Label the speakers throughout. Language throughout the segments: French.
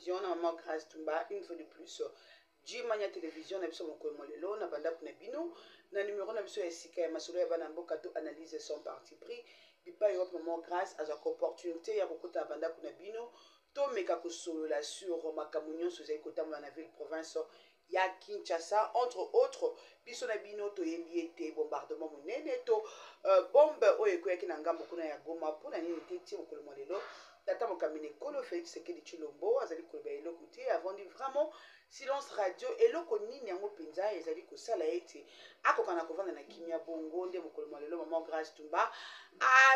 Speaker 1: télévision, na maman Grâce Tumba, une fois de plus. Jimania télévision, na biso moko molelo, na banda kuna bino, na numéro na biso esika ya masolo ya bana mboka to analyse son parti pris. Bipa yo maman Grâce a opportunité ya kokota banda kuna bino, to meka kosolola sur makamunyo so zai kota na ville province ya Kinshasa, entre autres, biso na bino to yembiete bombardement munene to bombe oyo ekoyaki na ngambo kuna ya Goma pona nini teti mokolo molelo. Tata Mokamine Kolo Félix Sekedi Chilombo azali koloba eloko te avant de vraiment silence radio eloko nini yango penza ezali kosala ete akokana kovanda na kimia bongo nde mokolo molelo maman Grâce Tumba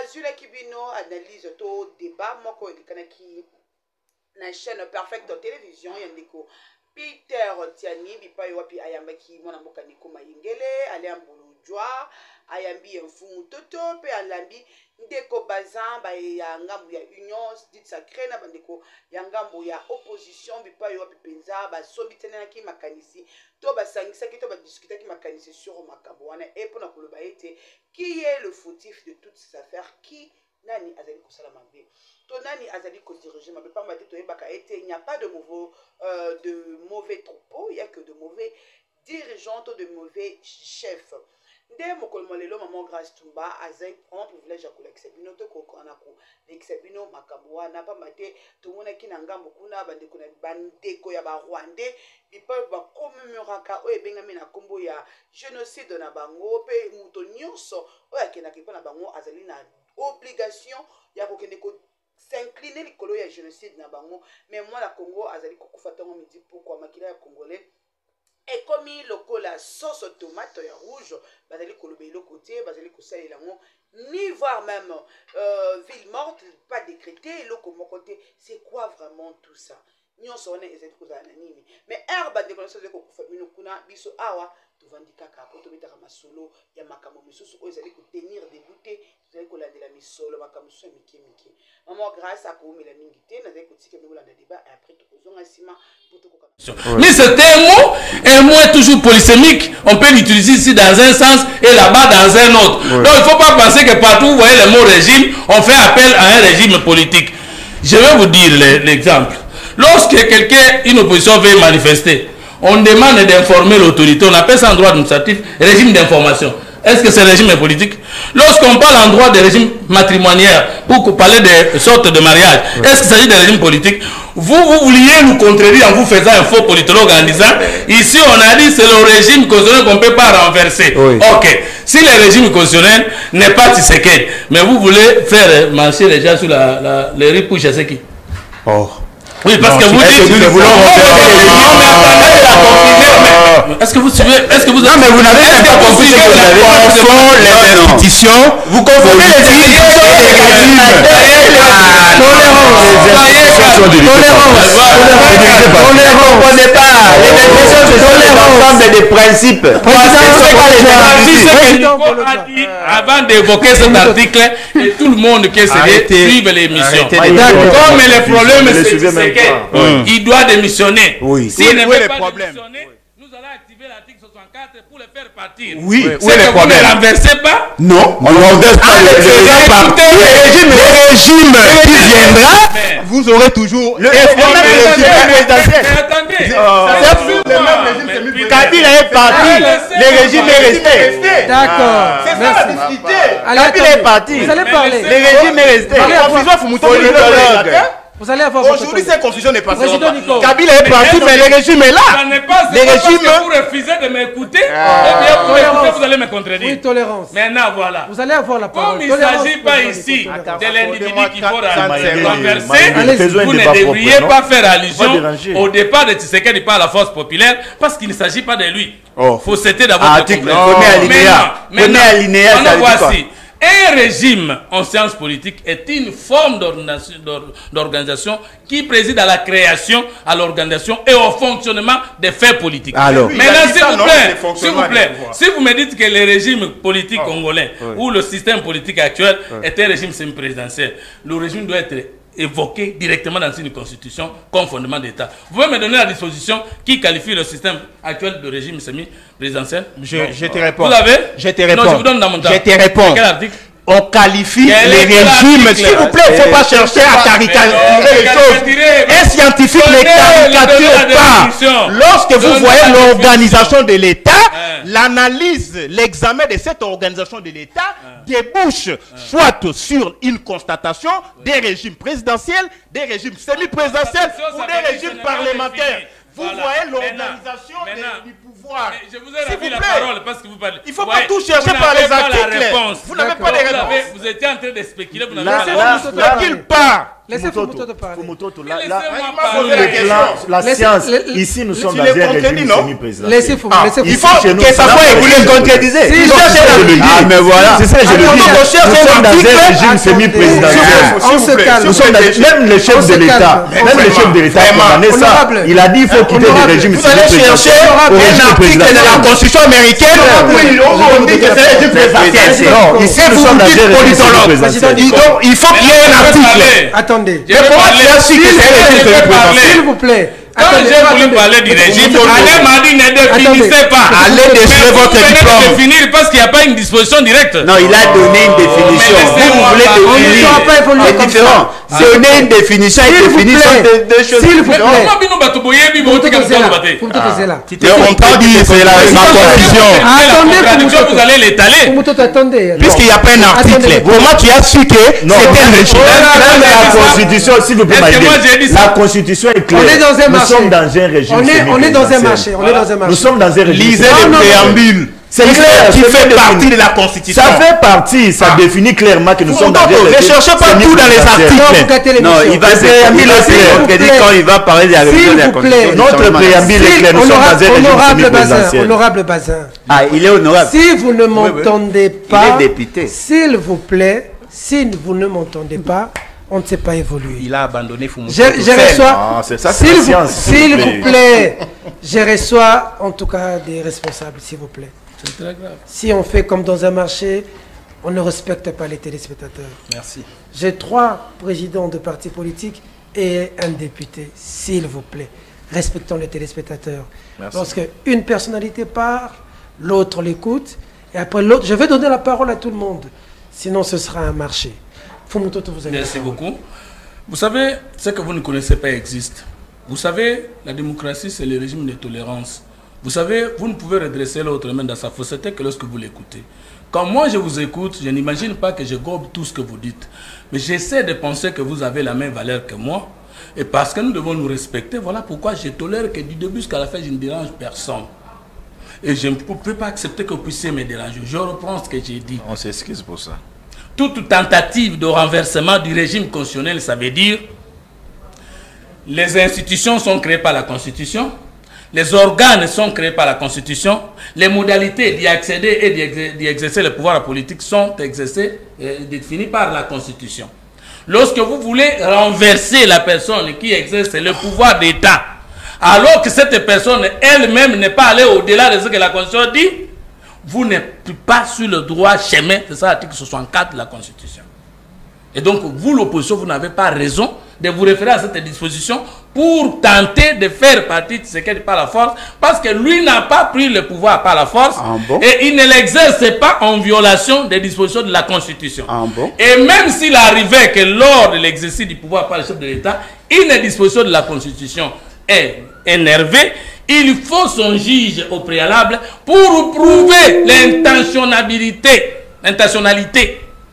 Speaker 1: azulaki bino analyse to débat moko elikanaki na chaîne Perfect Télévision ya ndeko Peter Tiani bipai wapi ayambaki mwana mboka Niko Mayengele aliambulu jwa ayambi mfumu toto pe alambi ndeko bazan ba ya ngambu ya union dit sacré na bandeko ya ngambu ya opposition bipai wapi penza ba sombitena ki makanisi to basangisa ki to ba discuter ki makanisi sur makambo wana et pour na koloba ete qui est le fautif de toutes ces affaires qui nani azali kosala mabe to nani azali ko diriger mabe pas mate to yebaka ete il n'y a pas de mauvais troupeaux, il y a que de mauvais dirigeants ou de mauvais chefs. Nde mokolo molelo maman Grâce Tumba azai un privilège ya kolekisa bino to kokana ko lekisa bino makambo wana pa mate tomona ki na ngambo kuna bandeko na bandeko ya ba Rwandais bipa ba commémoraka o ebengami na kombo ya génocide na bango pe muto nyonso o yakena ki na bango azali na obligation ya kokende ko s'incliner likolo ya génocide na bango mais moi la Congo azali kokufa tango midi pourquoi makila ya congolais et comme il lokola sauce tomate ya rouge bazali kolobe lo côté bazali kosalela ngo ni voir même ville morte pas décrété lo comme côté c'est quoi vraiment tout ça nyonso on ezali kozala na nini mais herbe de connaissance de kokufa bino kuna biso awa tovandi kaka po to betaka masolo ya makambo misusu oyo ezali kotenir débouté ezali kolandela misolo makambo misusu ya mike mike maman Grâce akoumela mingi te nazali kotika mikolanda débat et après tokozonga nsima po tokoka.
Speaker 2: Mais c'est un mot est toujours polysémique. On peut l'utiliser ici dans un sens et là-bas dans un autre. Oui. Donc il ne faut pas penser que partout où vous voyez le mot régime, on fait appel à un régime politique. Je vais vous dire l'exemple. Lorsque quelqu'un, une opposition veut manifester, on demande d'informer l'autorité. On appelle ça en droit administratif régime d'information. Est-ce que c'est régime politique? Lorsqu'on parle en droit de régime matrimonial, pour parler de sorte de mariage, est-ce qu'il s'agit de régime politique? Vous vouliez nous contredire en vous faisant un faux politologue en disant, ici on a dit c'est le régime constitutionnel qu'on ne peut pas renverser. Oui. Ok, si le régime constitutionnel n'est pas Tshisekedi, mais vous voulez faire marcher les gens sur les riz pour Tshisekedi. Oh. Oui, parce que vous dites... Est-ce que vous suivez? Est-ce que vous... Non, mais vous n'avez pas compris que vous avez les institutions. Vous confondez les institutions et les régimes.
Speaker 3: Tolérance des principes.
Speaker 2: Avant d'évoquer cet article, et tout le monde qui essaie de suivre l'émission. Comme les problèmes, c'est il doit démissionner. S'il ne veut pas démissionner, nous allons activer l'article 64 pour le faire partir.
Speaker 3: Oui,
Speaker 2: c'est que vous ne renversez pas.
Speaker 3: Non, on ne renverse pas le régime qui viendra. Vous aurez toujours le régime. Kabila est parti, le régime est resté.
Speaker 4: D'accord.
Speaker 3: C'est ça la difficulté. Kabila est parti,
Speaker 4: vous allez parler.
Speaker 3: le régime est resté.
Speaker 4: Vous allez avoir
Speaker 3: aujourd'hui, cette confusion n'est pas
Speaker 4: Président Nico.
Speaker 3: Kabila est parti, mais le régime est là.
Speaker 2: Le régime. Vous refusez de m'écouter, vous allez me contredire.
Speaker 4: Oui, tolérance.
Speaker 2: Maintenant, voilà.
Speaker 4: Vous allez avoir la parole.
Speaker 2: Comme il ne s'agit pas ici de l'individu qu'il faut renverser, vous ne devriez pas faire allusion au départ de Tshisekedi par la force populaire, parce qu'il ne s'agit pas de lui. Il faut citer d'abord le problème. Maintenant, voici. Un régime en sciences politiques est une forme d'organisation qui préside à la création, à l'organisation et au fonctionnement des faits politiques. Alors, maintenant, s'il vous plaît, si vous me dites que le régime politique congolais ou le système politique actuel est un régime semi-présidentiel, le régime doit être évoqué directement dans une constitution comme fondement d'État. Vous pouvez me donner la disposition qui qualifie le système actuel de régime semi-présidentiel?
Speaker 3: Je te réponds.
Speaker 2: Vous avez?
Speaker 3: Je te réponds.
Speaker 2: Non, je vous donne dans mon temps.
Speaker 3: Je te réponds.
Speaker 2: Quel article?
Speaker 3: on qualifie les régimes. S'il vous plaît, il ne faut pas chercher à caricaturer les choses. Un scientifique ne caricature pas. Lorsque vous voyez l'organisation de l'État, l'analyse, l'examen de cette organisation de l'État débouche soit sur une constatation des régimes présidentiels, des régimes semi-présidentiels ou des régimes parlementaires. Vous voyez l'organisation du pouvoir.
Speaker 2: Je vous ai rendu la parole parce que vous parlez.
Speaker 3: Il ne faut pas tout chercher par les articles. Vous n'avez pas de réponse.
Speaker 2: Vous étiez en train de spéculer. Vous n'avez
Speaker 3: pas de réponse.
Speaker 4: Laissez Fumutoto parler.
Speaker 5: La science, ici nous sommes dans un régime semi-présidentiel.
Speaker 4: Laissez Fumutoto.
Speaker 5: Il faut que ça soit écoulé contredisé. Ah mais voilà, c'est ça que je le dis. Nous sommes dans un régime semi-présidentiel.
Speaker 4: On se calme.
Speaker 5: Même le chef de l'État, a condamné ça. Il a dit qu'il faut quitter le régime semi-présidentiel.
Speaker 3: Vous allez chercher un article de la Constitution américaine où on dit que c'est un régime présidentiel.
Speaker 5: Non, ici nous sommes dans un régime semi-présidentiel.
Speaker 3: Il faut qu'il y ait un article.
Speaker 4: Attendez.
Speaker 2: S'il
Speaker 4: vous plaît.
Speaker 2: Quand j'ai voulu parler du régime, Alain m'a dit ne définissez pas.
Speaker 3: Allez déchirer votre diplôme.
Speaker 2: Définir parce qu'il n'y a pas une disposition directe.
Speaker 5: Non, il a donné une définition. Vous voulez définir. C'est différent. Donner une définition et définir deux choses.
Speaker 4: S'il vous plaît.
Speaker 3: On t'a dit, c'est la constitution.
Speaker 4: Attendez,
Speaker 2: vous allez l'étaler.
Speaker 4: Attendez.
Speaker 3: Puisqu'il n'y a pas un article. Comment tu as su que c'était un régime?
Speaker 5: La constitution, s'il vous plaît, la constitution est claire.
Speaker 4: On est dans un marché.
Speaker 5: Nous sommes dans un régime.
Speaker 4: On est dans un marché.
Speaker 5: Nous sommes dans un régime.
Speaker 3: Lisez le préambule.
Speaker 5: C'est clair,
Speaker 3: qui fait partie de la Constitution.
Speaker 5: Ça fait partie, ça définit clairement que nous sommes dans un régime.
Speaker 3: Ne cherchez pas tout dans les articles.
Speaker 5: Non, il va se quand il va parler de la révision de la Constitution. Notre préambule est clair, nous sommes dans un régime semi-présidentiel.
Speaker 4: Honorable Bazin.
Speaker 5: Ah, il est honorable.
Speaker 4: Si vous ne m'entendez pas,
Speaker 5: il est député.
Speaker 4: S'il vous plaît, si vous ne m'entendez pas, on ne sait pas évoluer.
Speaker 3: Il a abandonné Fumutoto.
Speaker 4: Je reçois,
Speaker 5: s'il
Speaker 4: vous plaît, je reçois en tout cas des responsables, s'il vous plaît.
Speaker 2: C'est très grave.
Speaker 4: Si on fait comme dans un marché, on ne respecte pas les téléspectateurs.
Speaker 3: Merci.
Speaker 4: J'ai 3 présidents de partis politiques et un député. S'il vous plaît, respectons les téléspectateurs.
Speaker 3: Merci.
Speaker 4: Lorsque une personnalité part, l'autre l'écoute, et après l'autre, je vais donner la parole à tout le monde. Sinon, ce sera un marché. Fumutoto, vous avez
Speaker 2: Merci beaucoup. Vous savez, ce que vous ne connaissez pas existe. Vous savez, la démocratie, c'est le régime de tolérance. Vous savez, vous ne pouvez redresser l'autre main dans sa fausseté que lorsque vous l'écoutez. Quand moi je vous écoute, je n'imagine pas que je gobe tout ce que vous dites. Mais j'essaie de penser que vous avez la même valeur que moi. Et parce que nous devons nous respecter, voilà pourquoi je tolère que du début jusqu'à la fin, je ne dérange personne. Et je ne peux pas accepter que vous puissiez me déranger. Je reprends ce que j'ai dit.
Speaker 5: On s'excuse pour ça.
Speaker 2: Toute tentative de renversement du régime constitutionnel, ça veut dire les institutions sont créées par la Constitution. Les organes sont créés par la Constitution. Les modalités d'y accéder et d'y exercer le pouvoir politique sont définies par la Constitution. Lorsque vous voulez renverser la personne qui exerce le pouvoir d'État, alors que cette personne elle-même n'est pas allée au-delà de ce que la Constitution dit, vous n'êtes pas sur le droit chemin, c'est ça l'article 64 de la Constitution. Et donc, vous, l'opposition, vous n'avez pas raison de vous référer à cette disposition pour tenter de faire partie de ce qu'est par la force, parce que lui n'a pas pris le pouvoir par la force, et il ne l'exerce pas en violation des dispositions de la Constitution. Et même s'il arrivait que lors de l'exercice du pouvoir par le chef de l'État, une disposition de la Constitution est énervée, il faut son juge au préalable pour prouver l'intentionnalité.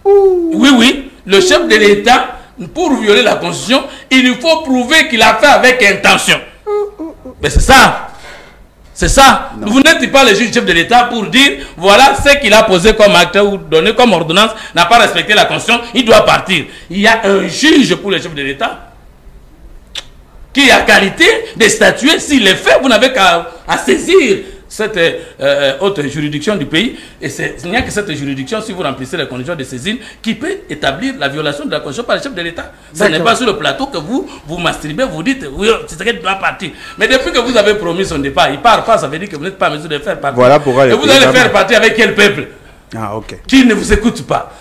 Speaker 2: Oui, le chef de l'État, pour violer la Constitution, il faut prouver qu'il a fait avec intention. Mais c'est ça. C'est ça. Non. Vous n'êtes pas le juge chef de l'État pour dire, voilà ce qu'il a posé comme acte ou donné comme ordonnance, n'a pas respecté la Constitution, il doit partir. Il y a un juge pour le chef de l'État qui a qualité de statuer s'il les fait. Vous n'avez qu'à saisir cette haute juridiction du pays, et il n'y a que cette juridiction, si vous remplissez les conditions de saisine, qui peut établir la violation de la Constitution par le chef de l'État. Ce n'est pas sur le plateau que vous masturbez, vous dites, oui, c'est ce qu'il doit partir. Mais depuis que vous avez promis son départ, il part pas, ça veut dire que vous n'êtes pas en mesure de faire partie.
Speaker 5: Voilà pourquoi.
Speaker 2: Et vous allez faire partie avec quel peuple?
Speaker 5: Ah, ok.
Speaker 2: Qui ne vous écoute pas.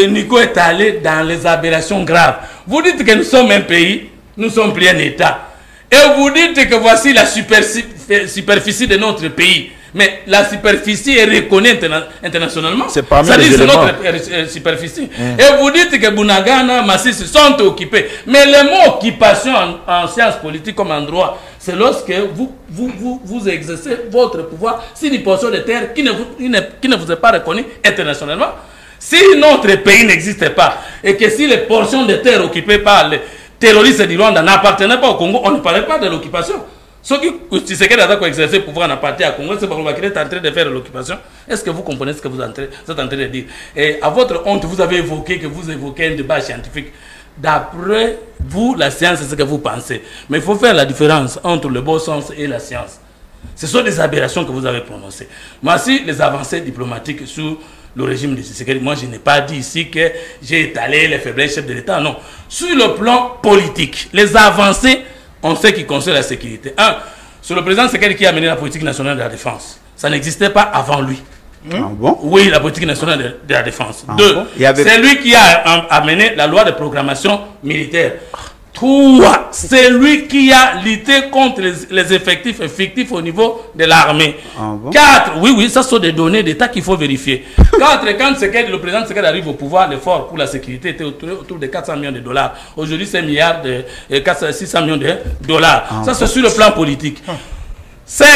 Speaker 2: Nico est allé dans les aberrations graves. Vous dites que nous sommes un pays, nous sommes plus un État. Et vous dites que voici la superficie de notre pays. Mais la superficie est reconnue internationalement.
Speaker 5: C'est parmi
Speaker 2: ça
Speaker 5: les
Speaker 2: dit c'est
Speaker 5: éléments.
Speaker 2: notre superficie. Et vous dites que Bunagana, Masisi sont occupés. Mais le mot occupation en sciences politiques comme en droit, c'est lorsque vous exercez votre pouvoir sur une portion de terre qui ne vous est pas reconnue internationalement. Si notre pays n'existait pas et que si les portions de terre occupées par les terroristes du Rwanda n'appartenaient pas au Congo, on ne parlait pas de l'occupation. Ce qui Tshisekedi a exercé le pouvoir en partie à Congo, c'est parce qu'il est en train de faire l'occupation. Est-ce que vous comprenez ce que vous êtes en train de dire? Et à votre honte, vous avez évoqué que vous évoquez un débat scientifique. D'après vous, la science, c'est ce que vous pensez. Mais il faut faire la différence entre le bon sens et la science. Ce sont des aberrations que vous avez prononcées. Moi, si les avancées diplomatiques sous le régime de Tshisekedi, moi, je n'ai pas dit ici que j'ai étalé les faiblesses chefs de l'État. Non. Sur le plan politique, les avancées, on sait qui concerne la sécurité. Un, sur le président Tshisekedi qui a mené la politique nationale de la défense. Ça n'existait pas avant lui.
Speaker 5: Ah bon?
Speaker 2: Oui, la politique nationale de la défense.
Speaker 5: Ah
Speaker 2: Deux,
Speaker 5: bon?
Speaker 2: c'est lui qui a amené la loi de programmation militaire. Trois, c'est lui qui a lutté contre les effectifs fictifs au niveau de l'armée.
Speaker 5: Ah bon?
Speaker 2: Quatre, oui, ça sont des données d'État qu'il faut vérifier. Quatre, quand le président Tshisekedi arrive au pouvoir, l'effort pour la sécurité était autour de 400 millions de dollars. Aujourd'hui, c'est 600 millions de dollars.
Speaker 5: Ah
Speaker 2: Ça,
Speaker 5: bon?
Speaker 2: c'est sur le plan politique. 5.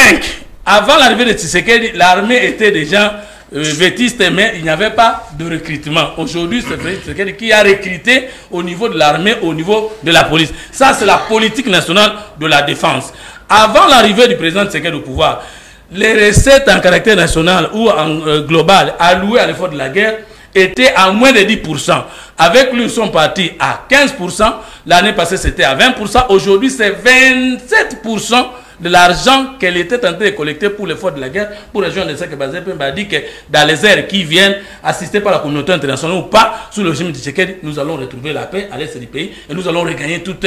Speaker 2: Avant l'arrivée de Tshisekedi, l'armée était déjà vétiste, mais il n'y avait pas de recrutement. Aujourd'hui, c'est Tshisekedi qui a recruté au niveau de l'armée, au niveau de la police. Ça, c'est la politique nationale de la défense. Avant l'arrivée du président Tshisekedi au pouvoir, les recettes en caractère national ou en global allouées à l'effort de la guerre étaient à moins de 10%. Avec lui, ils sont partis à 15%. L'année passée, c'était à 20%. Aujourd'hui, c'est 27% de l'argent qu'elle était en train de collecter pour l'effort de la guerre, pour rejoindre ce que Bazé Pemba a dit que dans les airs qui viennent, assistés par la communauté internationale ou pas, sous le régime de Tshisekedi, nous allons retrouver la paix à l'est du pays et nous allons regagner toutes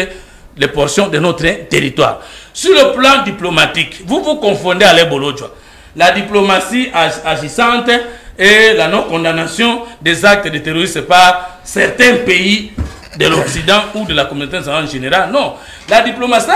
Speaker 2: les portions de notre territoire. Sur le plan diplomatique, vous confondez Alain Bolodjoa. La diplomatie agissante et la non-condamnation des actes de terrorisme par certains pays de l'Occident ou de la communauté internationale en général. Non. La diplomatie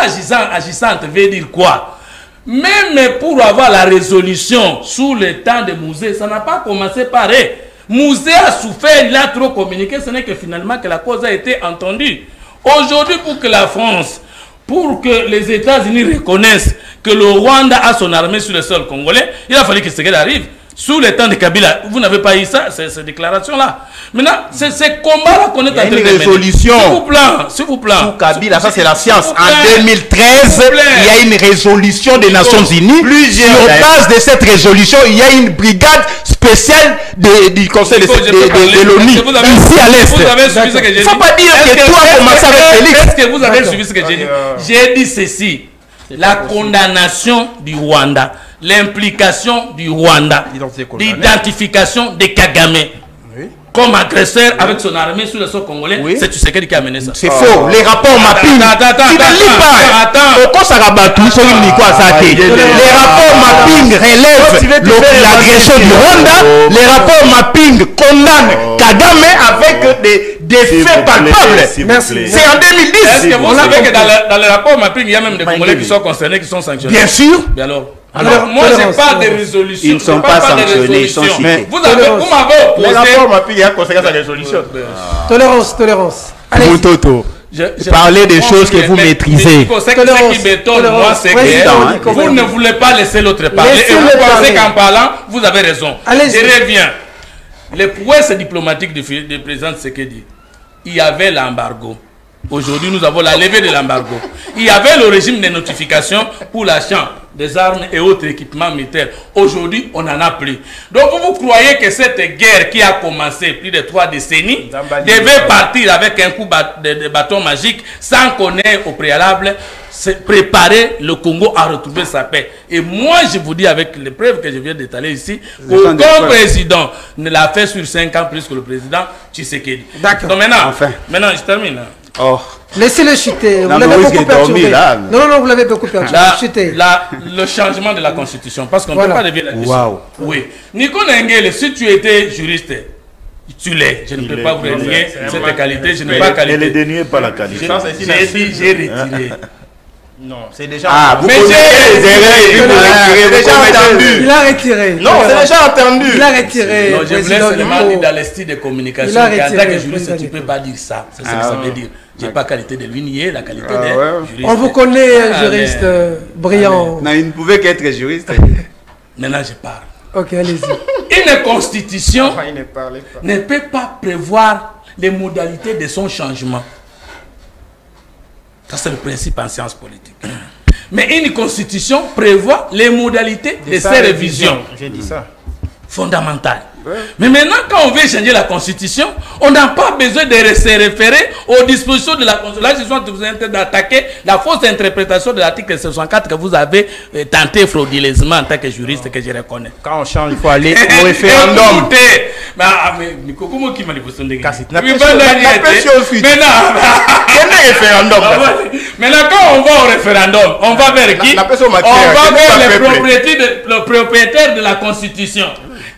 Speaker 2: agissante veut dire quoi? Même pour avoir la résolution sous le temps de Mouzé, ça n'a pas commencé par eux. Mouzé a souffert, il a trop communiqué, ce n'est que finalement que la cause a été entendue. Aujourd'hui, pour que la France, pour que les États-Unis reconnaissent que le Rwanda a son armée sur le sol congolais, il a fallu que Tshisekedi arrive. Sous le temps de Kabila, vous n'avez pas eu ça, ces déclarations-là. Maintenant, c'est ces combats-là qu'on est en train de mener.
Speaker 5: Une résolution.
Speaker 2: S'il vous plaît.
Speaker 5: Sous Kabila, ça c'est la science. En 2013, il y a une résolution des Nations Unies. Sur base de cette résolution, il y a une brigade spéciale du Conseil de l'ONU, ici à l'Est.
Speaker 2: Vous avez suivi ce que j'ai dit.
Speaker 5: Il ne faut pas dire que toi, commencé avec Félix.
Speaker 2: Est-ce que vous avez suivi ce que j'ai dit? J'ai dit ceci. La condamnation du Rwanda, l'implication du Rwanda, l'identification de Kagame comme agresseur avec son armée sur le sol congolais, c'est Tshisekedi qui a mené ça.
Speaker 5: C'est faux. Les rapports mapping. Tu ne lis pas. Les rapports mapping relèvent l'agression du Rwanda. Les rapports mapping condamnent Kagame avec des faits palpables. C'est en 2010.
Speaker 2: Est-ce que vous savez que dans le rapport mapping, il y a même des Congolais qui sont concernés, qui sont sanctionnés?
Speaker 5: Bien sûr.
Speaker 2: Mais alors, moi, je n'ai pas de résolution.
Speaker 5: Ils ne sont pas sanctionnés, ils sont cités.
Speaker 2: Vous m'avez opposé.
Speaker 5: Les rapports mapping, il y a conséquence à la résolution.
Speaker 4: Tolérance.
Speaker 5: Allez. Parlez des choses que vous maîtrisez.
Speaker 2: Ce qui m'étonne, moi, c'est que vous ne voulez pas laisser l'autre parler. Et vous pensez qu'en parlant, vous avez raison. Je reviens. Les prouesses diplomatiques du président Tshisekedi, il y avait l'embargo. Aujourd'hui, nous avons la levée de l'embargo. Il y avait le régime de notification pour l'achat des armes et autres équipements militaires. Aujourd'hui, on n'en a plus. Donc, vous croyez que cette guerre qui a commencé plus de 3 décennies devait partir avec un coup de bâton magique sans qu'on ait au préalable préparer le Congo à retrouver sa paix. Et moi, je vous dis avec les preuves que je viens d'étaler ici, aucun président ne l'a fait sur 5 ans plus que le président Tshisekedi.
Speaker 4: D'accord.
Speaker 2: Donc maintenant, je termine.
Speaker 5: Oh.
Speaker 4: Laissez-le chuter. Vous l'avez beaucoup perturbé. Non, vous l'avez beaucoup perturbé.
Speaker 2: Le changement de la Constitution. Parce qu'on ne peut pas dévier la question.
Speaker 5: Wow.
Speaker 2: Oui. Nico Nengele, si tu étais juriste, tu l'es. Je ne peux pas vous renier cette qualité. Je n'ai pas qualité.
Speaker 6: Ne le déniez pas la qualité.
Speaker 2: J'ai retiré.
Speaker 3: Non, c'est déjà
Speaker 5: vous connaissez les erreurs et vous
Speaker 3: c'est déjà entendu.
Speaker 4: Il a retiré.
Speaker 3: Non, c'est déjà entendu.
Speaker 4: Il a retiré.
Speaker 2: Non, je voulais seulement dire dans le style de communication qu'en tant que juriste, tu ne peux pas dire ça. C'est ce que ça veut dire. Je n'ai pas qualité de lui nier la qualité des juristes.
Speaker 4: On vous connaît, un juriste brillant.
Speaker 5: Non, il ne pouvait qu'être juriste.
Speaker 2: Maintenant, je parle.
Speaker 4: Ok, allez-y.
Speaker 2: Une constitution
Speaker 3: Il ne parlait pas.
Speaker 2: ne peut pas prévoir les modalités de son changement. Ça, c'est le principe en sciences politiques. Mais une constitution prévoit les modalités de ses révisions.
Speaker 3: J'ai dit ça.
Speaker 2: Fondamentales. Mais maintenant, quand on veut changer la constitution, on n'a pas besoin de se référer aux dispositions de la constitution. Là, je suis en train d'attaquer la fausse interprétation de l'article 64 que vous avez tenté frauduleusement en tant que juriste, que je reconnais.
Speaker 3: Quand on change, il faut aller au référendum.
Speaker 2: Mais comment qui m'a dit maintenant, quand on va au référendum, on va vers qui? On va vers le propriétaire de la constitution.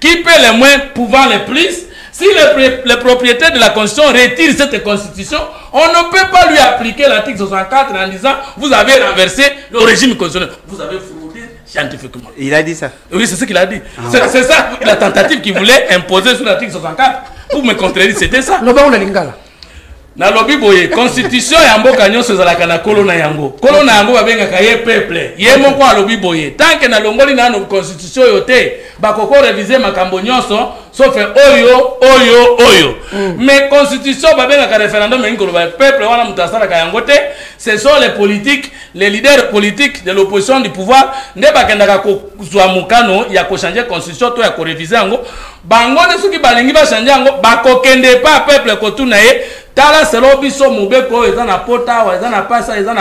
Speaker 2: Qui paie le moins, pouvant le plus? Si le propriétaire de la constitution retire cette constitution, on ne peut pas lui appliquer l'article 64 en disant vous avez renversé le régime constitutionnel. Vous avez fraudé scientifiquement.
Speaker 5: Il a dit ça.
Speaker 2: Oui, c'est ce qu'il a dit. C'est ça la tentative qu'il voulait imposer sur l'article 64. Pour me contredire, c'était ça. Na lobi boye constitution ya mboka nyonso ezalaka na kolo na yango. Kolo na yango babengaka ye peuple. Ye moko alobi boye. Tant que na longoli na no constitution yote, bakoko réviser makambo nyonso sauf oyo. Mais constitution babengaka référendum ngolo ba peuple wana mutasala ka yango te. Ce sont les politiques, les leaders politiques de l'opposition du pouvoir nde bakendaka ko zwa mukano ya ko changer constitution to ya ko réviser yango. Bango ne soki balingi ba changer yango bakokende pa peuple ko tuna ye. Tala selo biso mubeko ezana pota wa ezana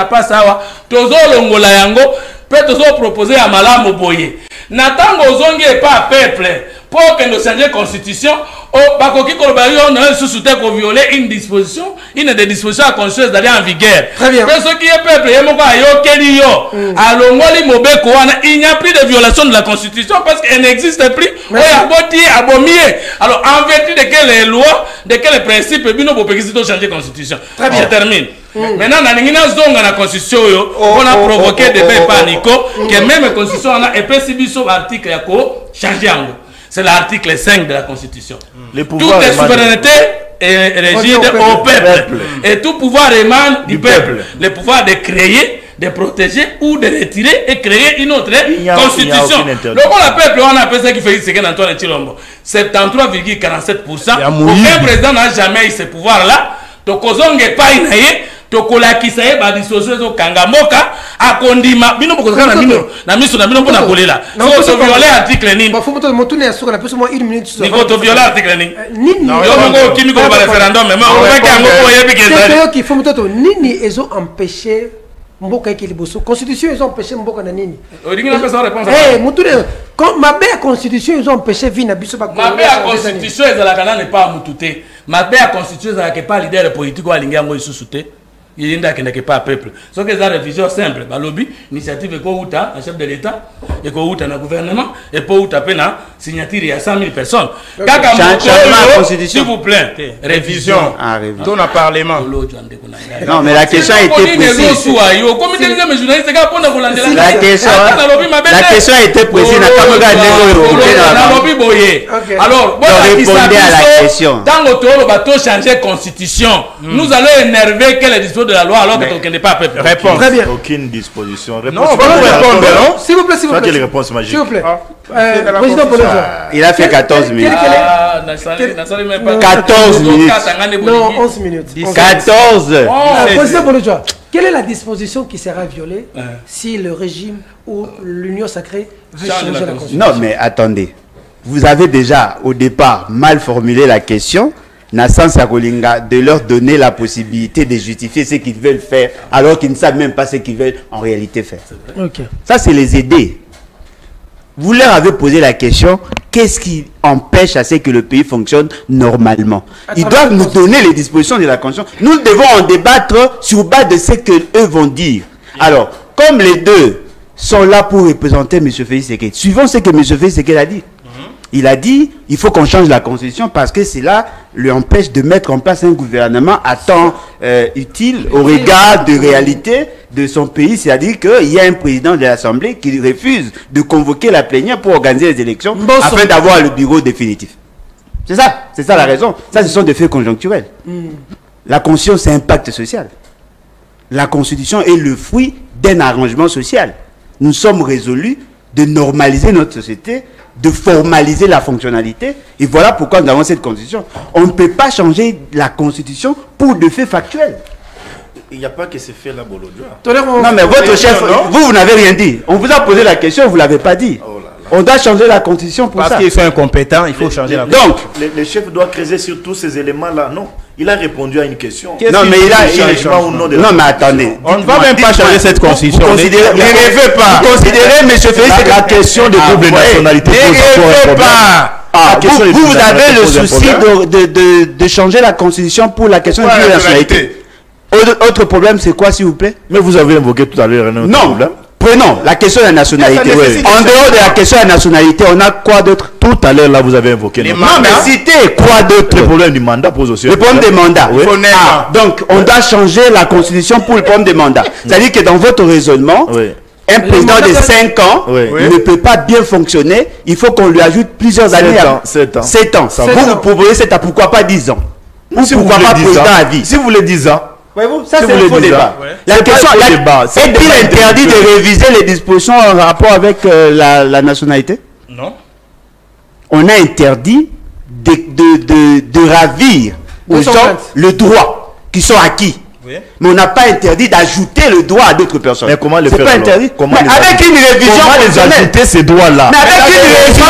Speaker 2: pasa wa tozo longola yango pe tozo proposer ya malamu boye na tango ozongi pa peuple pour que nous changer constitution o bakoki ko ba yo na susute ko violer une disposition une des dispositions à constitution d'aller en vigueur. Très bien. Mais ce qui est peuple yemoko ayo keli yo alongoli mobeko wana il n'y a plus de violation de la constitution parce qu'elle n'existe plus. Alors en vertu de quelles lois, de quels principes bino bopekisi to changer constitution. Très bien. Je termine. Maintenant na zonga na constitution yo on a provoqué des débats panico que même constitution on a épais biso article ya ko changer yango. C'est l'article 5 de la Constitution. Toute souveraineté est régie au peuple. Et tout pouvoir émane du peuple. Le pouvoir de créer, de protéger ou de retirer et créer une autre constitution. Le peuple, on appelle ça qui fait ce qu'on Antoine Chilombo. 73,47%. Aucun président n'a jamais eu ce pouvoir-là. Tokozonge pa inaye. Tokolakisa ye ba disposition kangamoka akondima bino bokozaka na bino na miso na bino pona kolela so violer article nini
Speaker 4: ba fumo to motune ya sura la peso mo 1 minute
Speaker 2: ni ko to violer article nini
Speaker 4: nini
Speaker 2: yo ngo kimi ko ba référendum mais on va kango ko yebi kezali
Speaker 4: c'est qui fumo to nini ezo empêcher mboka ki liboso constitution ils ont empêché mboka na nini
Speaker 2: odingi na pesa réponse
Speaker 4: eh motune ma belle constitution ils ont empêché vina biso ba
Speaker 2: ma belle constitution ezalaka na ne pas mutute ma belle constitution ezalaka pas leader politique wa lingi yango isusute il n'y a pas peuple. Ce que c'est une révision simple. Balobi, initiative est outa, un chef de l'État, et outa un gouvernement, et pour outa pena signature à 100 000 personnes. S'il vous plaît, révision.
Speaker 3: Ton parlement.
Speaker 5: Non, mais la question a été précise. La question a été précise.
Speaker 2: Alors,
Speaker 5: répondez à la question.
Speaker 2: Dans le bateau changer constitution, nous allons énerver quelle est de la loi alors que tu n'es pas peuple.
Speaker 3: Réponse.
Speaker 4: Très bien.
Speaker 6: Aucune disposition.
Speaker 3: Non, vous répondre, non?
Speaker 4: S'il vous plaît, s'il vous plaît.
Speaker 6: Quelle réponse magique?
Speaker 4: S'il vous plaît. Président Boloja.
Speaker 5: Il a fait 14 minutes. 14 minutes.
Speaker 4: Non, 11 minutes.
Speaker 5: 14.
Speaker 4: Président Boloja, quelle est la disposition qui sera violée si le régime ou l'union sacrée veut changer la constitution?
Speaker 5: Non, mais attendez. Vous avez déjà, au départ, mal formulé la question. Nassan Sakolinga, de leur donner la possibilité de justifier ce qu'ils veulent faire alors qu'ils ne savent même pas ce qu'ils veulent en réalité faire.
Speaker 4: Okay.
Speaker 5: Ça, c'est les aider. Vous leur avez posé la question, qu'est-ce qui empêche à ce que le pays fonctionne normalement? Ils doivent nous donner les dispositions de la Constitution. Nous devons en débattre sur base de ce qu'eux vont dire. Alors, comme les deux sont là pour représenter M. Félix Tshisekedi, suivons ce que M. Félix Tshisekedi a dit. Il a dit, il faut qu'on change la constitution parce que cela lui empêche de mettre en place un gouvernement à temps utile au regard de réalité
Speaker 6: de son pays, c'est-à-dire qu'il y a un président de l'Assemblée qui refuse de convoquer la plénière pour organiser les élections afin d'avoir le bureau définitif. C'est ça la raison. Ça, ce sont des faits conjoncturels. La Constitution, c'est un pacte social. La Constitution est le fruit d'un arrangement social. Nous sommes résolus de normaliser notre société, de formaliser la fonctionnalité. Et voilà pourquoi nous avons cette Constitution. On ne peut pas changer la Constitution pour des faits factuels.
Speaker 7: Il n'y a pas que ces faits-là, Bolodja.
Speaker 6: Non, mais votre chef, vous n'avez rien dit. On vous a posé la question, vous ne l'avez pas dit. Oh là là. On doit changer la Constitution pour ça.
Speaker 3: Parce qu'ils sont incompétents, il faut changer la Constitution.
Speaker 7: Donc, le chef doit creuser sur tous ces éléments-là. Non, il a répondu à une question.
Speaker 6: Non, mais non, mais attendez.
Speaker 3: On ne va même pas changer cette Constitution.
Speaker 6: Vous considérez,
Speaker 3: ne rêvez pas.
Speaker 6: Vous considérez, monsieur Félix,
Speaker 7: la question de double nationalité.
Speaker 3: Ne rêvez pas.
Speaker 6: Vous avez le souci de changer la Constitution pour la question de double nationalité. Autre problème, c'est quoi, s'il vous plaît?
Speaker 7: Mais vous avez invoqué tout à l'heure un autre problème.
Speaker 6: Prenons la question de la nationalité. En dehors de la question de la nationalité, on a quoi d'autre?
Speaker 7: Tout à l'heure, là, vous avez invoqué
Speaker 6: non, mais citez quoi d'autre?
Speaker 7: Le problème du mandat pose aussi.
Speaker 6: Le problème des mandats. Oui. Donc, on doit changer la Constitution pour le problème des mandats. C'est-à-dire que dans votre raisonnement, un président de 5 ans ne peut pas bien fonctionner. Il faut qu'on lui ajoute plusieurs années. 7 ans. 7 ans. Vous proposez 7 ans. Pourquoi pas 10 ans? Pourquoi pas président à vie?
Speaker 7: Si vous voulez 10 ans.
Speaker 6: Voyez-vous, ça c'est le faux débat. La question est-il interdit de réviser les dispositions en rapport avec la nationalité?
Speaker 2: Non.
Speaker 6: On a interdit de ravir aux gens le droit qui sont acquis. Mais on n'a pas interdit d'ajouter le droit à d'autres personnes.
Speaker 7: Mais comment le faire?
Speaker 6: C'est pas interdit. Avec une révision.
Speaker 7: Comment les ajouter ces droits-là?
Speaker 6: Mais avec une révision.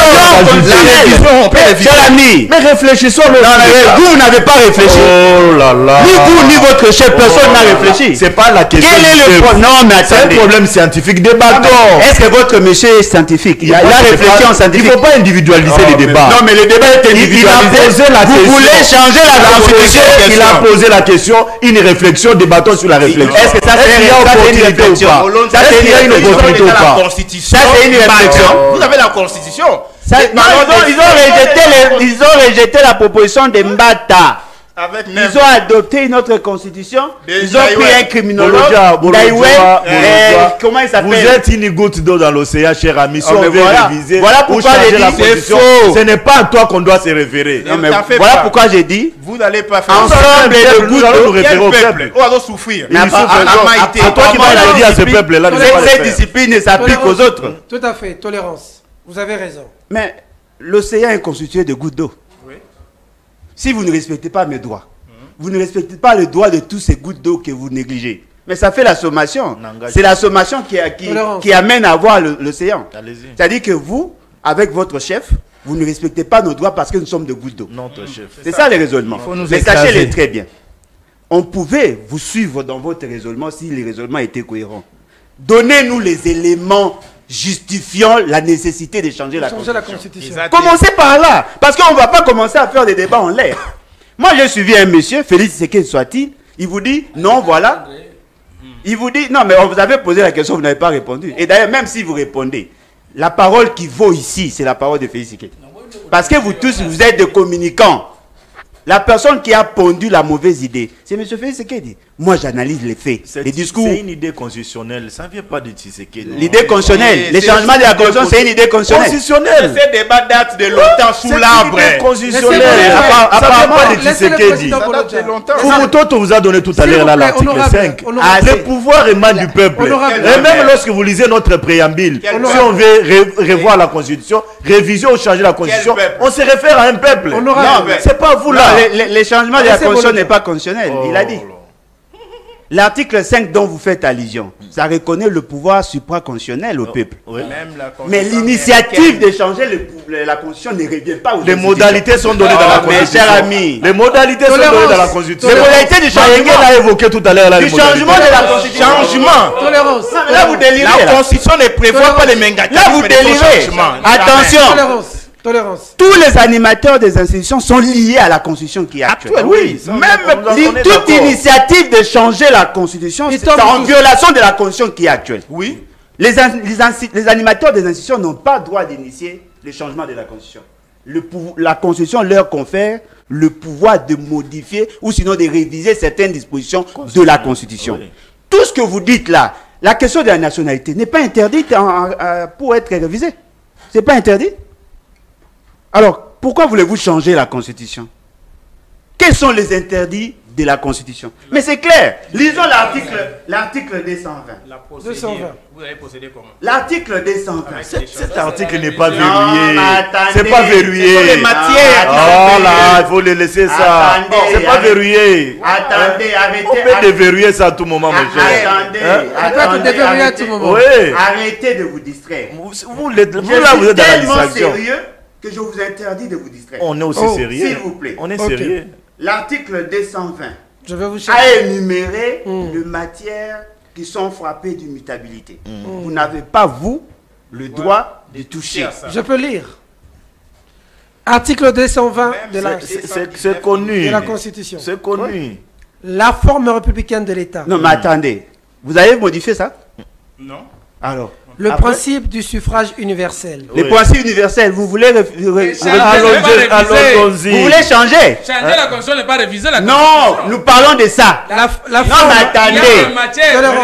Speaker 6: Cher ami.
Speaker 7: Mais réfléchissons.
Speaker 6: Vous n'avez pas réfléchi.
Speaker 7: Oh là là.
Speaker 6: Ni vous ni votre chef, personne n'a réfléchi.
Speaker 7: C'est pas la question.
Speaker 6: Quel est le problème? Non, mais attendez.
Speaker 7: C'est un problème scientifique. Débattons.
Speaker 6: Est-ce que votre monsieur est scientifique? Il a réfléchi en scientifique.
Speaker 7: Il ne faut pas individualiser les débats.
Speaker 6: Non, mais le débat est individualisé. Vous voulez changer la Constitution?
Speaker 7: Il a posé la question, une réflexion. Débattons sur la réflexion.
Speaker 6: Est-ce que ça c'est une réflexion?
Speaker 7: Ça c'est une opportunité ou pas?
Speaker 6: Ça c'est une réflexion.
Speaker 3: Vous avez la Constitution.
Speaker 6: Ils ont rejeté la proposition de Mbata. Ils ont adopté une autre constitution. Ils ont pris un criminologue. Comment il s'appelle?
Speaker 7: Vous êtes une goutte d'eau dans l'océan, cher ami. Si on veut réviser,
Speaker 6: voilà pourquoi j'ai dit
Speaker 7: c'est faux. Ce n'est pas à toi qu'on doit se référer.
Speaker 6: Voilà pourquoi j'ai dit.
Speaker 3: Vous n'allez pas faire
Speaker 6: ensemble de
Speaker 7: nous allons nous référer au peuple.
Speaker 3: On va souffrir.
Speaker 7: À toi qui vas dire à ce peuple-là.
Speaker 6: Cette discipline s'applique aux autres.
Speaker 4: Tout à fait, tolérance. Vous avez raison.
Speaker 6: Mais l'océan est constitué de gouttes d'eau. Si vous ne respectez pas mes droits, vous ne respectez pas le droit de tous ces gouttes d'eau que vous négligez. Mais ça fait la sommation. C'est la sommation qui amène à voir l'océan. C'est-à-dire que vous, avec votre chef, vous ne respectez pas nos droits parce que nous sommes de gouttes d'eau. C'est ça le raisonnement. Mais sachez-le très bien. On pouvait vous suivre dans votre raisonnement si les raisonnements étaient cohérents. Donnez-nous les éléments justifiant la nécessité de changer la Constitution. Commencez par là. Parce qu'on ne va pas commencer à faire des débats en l'air. Moi, j'ai suivi un monsieur, Félix Tshisekedi soit-il, il vous dit, non, voilà. Il vous dit, non, mais on vous avait posé la question, vous n'avez pas répondu. Et d'ailleurs, même si vous répondez, la parole qui vaut ici, c'est la parole de Félix Tshisekedi. Parce que vous tous, vous êtes des communicants. La personne qui a pondu la mauvaise idée, c'est M. Félix Tshisekedi. Moi, j'analyse les faits, les discours.
Speaker 7: C'est une idée constitutionnelle, ça ne vient pas de Tshisekedi.
Speaker 6: L'idée constitutionnelle, les changements de la Constitution, c'est une idée constitutionnelle.
Speaker 3: Ces débats datent de longtemps sous l'arbre.
Speaker 7: C'est une idée constitutionnelle. Ça ne vient pas de Tshisekedi. Fumutoto vous a donné tout à l'heure l'article 5. Le pouvoir émane du peuple. Et même lorsque vous lisez notre préambule, si on veut revoir la Constitution, révision ou changer la Constitution, on se réfère à un peuple. Non, c'est pas vous là.
Speaker 6: Les changements de la Constitution n'est pas constitutionnel, il a dit. L'article 5 dont vous faites allusion, ça reconnaît le pouvoir supraconstitutionnel au peuple. Mais l'initiative de changer la Constitution ne revient pas aux
Speaker 7: Les modalités sont données dans la Constitution.
Speaker 6: Cher ami.
Speaker 7: Les modalités sont données dans la Constitution.
Speaker 6: Les modalités du changement.
Speaker 7: a évoqué tout à l'heure.
Speaker 6: Du changement de la Constitution.
Speaker 3: Changement.
Speaker 4: Tolérance.
Speaker 6: Là, vous délirez.
Speaker 3: La Constitution ne prévoit pas les mégatismes.
Speaker 6: Là, vous délirez. Attention.
Speaker 4: Tolérance.
Speaker 6: Tous les animateurs des institutions sont liés à la Constitution qui est actuelle.
Speaker 7: Oui,
Speaker 6: même toute initiative de changer la Constitution, c'est en violation de la Constitution qui est actuelle.
Speaker 7: Oui.
Speaker 6: Les animateurs des institutions n'ont pas le droit d'initier le changement de la Constitution. La Constitution leur confère le pouvoir de modifier ou sinon de réviser certaines dispositions de la Constitution. Oui. tout ce que vous dites là, la question de la nationalité n'est pas interdite pour être révisée. Ce n'est pas interdit. Alors, pourquoi voulez-vous changer la Constitution? Quels sont les interdits de la Constitution? Mais c'est clair. Lisons l'article 220.
Speaker 2: Vous avez procédé comment?
Speaker 6: L'article 220.
Speaker 7: Cet article n'est pas verrouillé. C'est pas verrouillé.
Speaker 6: Les matières.
Speaker 7: Oh là, il faut les laisser ça. C'est pas verrouillé.
Speaker 6: Attendez, arrêtez.
Speaker 7: On peut déverrouiller ça à tout moment, mon cher.
Speaker 6: Arrêtez de vous distraire.
Speaker 7: Vous là, vous êtes dans la distraction.
Speaker 6: Sérieux que je vous interdis de vous distraire.
Speaker 7: On est aussi sérieux.
Speaker 6: S'il vous plaît.
Speaker 7: On est sérieux.
Speaker 6: L'article 220
Speaker 4: je vais vous
Speaker 6: a énuméré les matières qui sont frappées d'immutabilité. Vous n'avez pas, vous, le droit de toucher.
Speaker 4: Je peux lire. Article 220 de
Speaker 7: c'est connu.
Speaker 4: De la Constitution.
Speaker 7: C'est connu.
Speaker 4: La forme républicaine de l'État.
Speaker 6: Non, mais attendez. Vous avez modifié ça?
Speaker 2: Non.
Speaker 6: Alors
Speaker 4: le principe du suffrage universel.
Speaker 6: Les principes universels, vous voulez...
Speaker 7: Allons-y.
Speaker 6: Vous voulez changer?
Speaker 2: Changer la Constitution n'est pas réviser la
Speaker 6: Constitution. Non, nous parlons de ça.
Speaker 4: La
Speaker 6: non, mais attendez.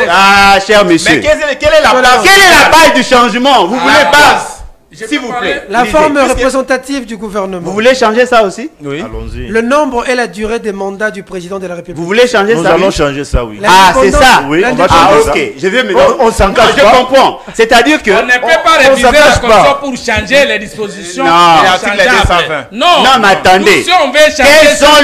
Speaker 6: Ah, cher monsieur.
Speaker 7: Mais quelle est la
Speaker 6: base du changement? Vous voulez pas... S'il vous plaît.
Speaker 4: La forme représentative du gouvernement.
Speaker 6: Vous voulez changer ça aussi?
Speaker 7: Oui. Allons-y.
Speaker 4: Le nombre et la durée des mandats du président de la République.
Speaker 6: Vous voulez changer ça?
Speaker 7: Nous allons changer ça, oui.
Speaker 6: Ah, c'est ça?
Speaker 7: Oui, on va
Speaker 6: changer
Speaker 7: ça.
Speaker 6: Ok, je vais me...
Speaker 7: On s'engage pas.
Speaker 6: Je comprends. C'est-à-dire que...
Speaker 2: On ne peut pas réviser la Constitution pour changer les dispositions.
Speaker 6: Non,
Speaker 2: non,
Speaker 6: mais attendez.
Speaker 2: Si on veut changer,
Speaker 6: quelles sont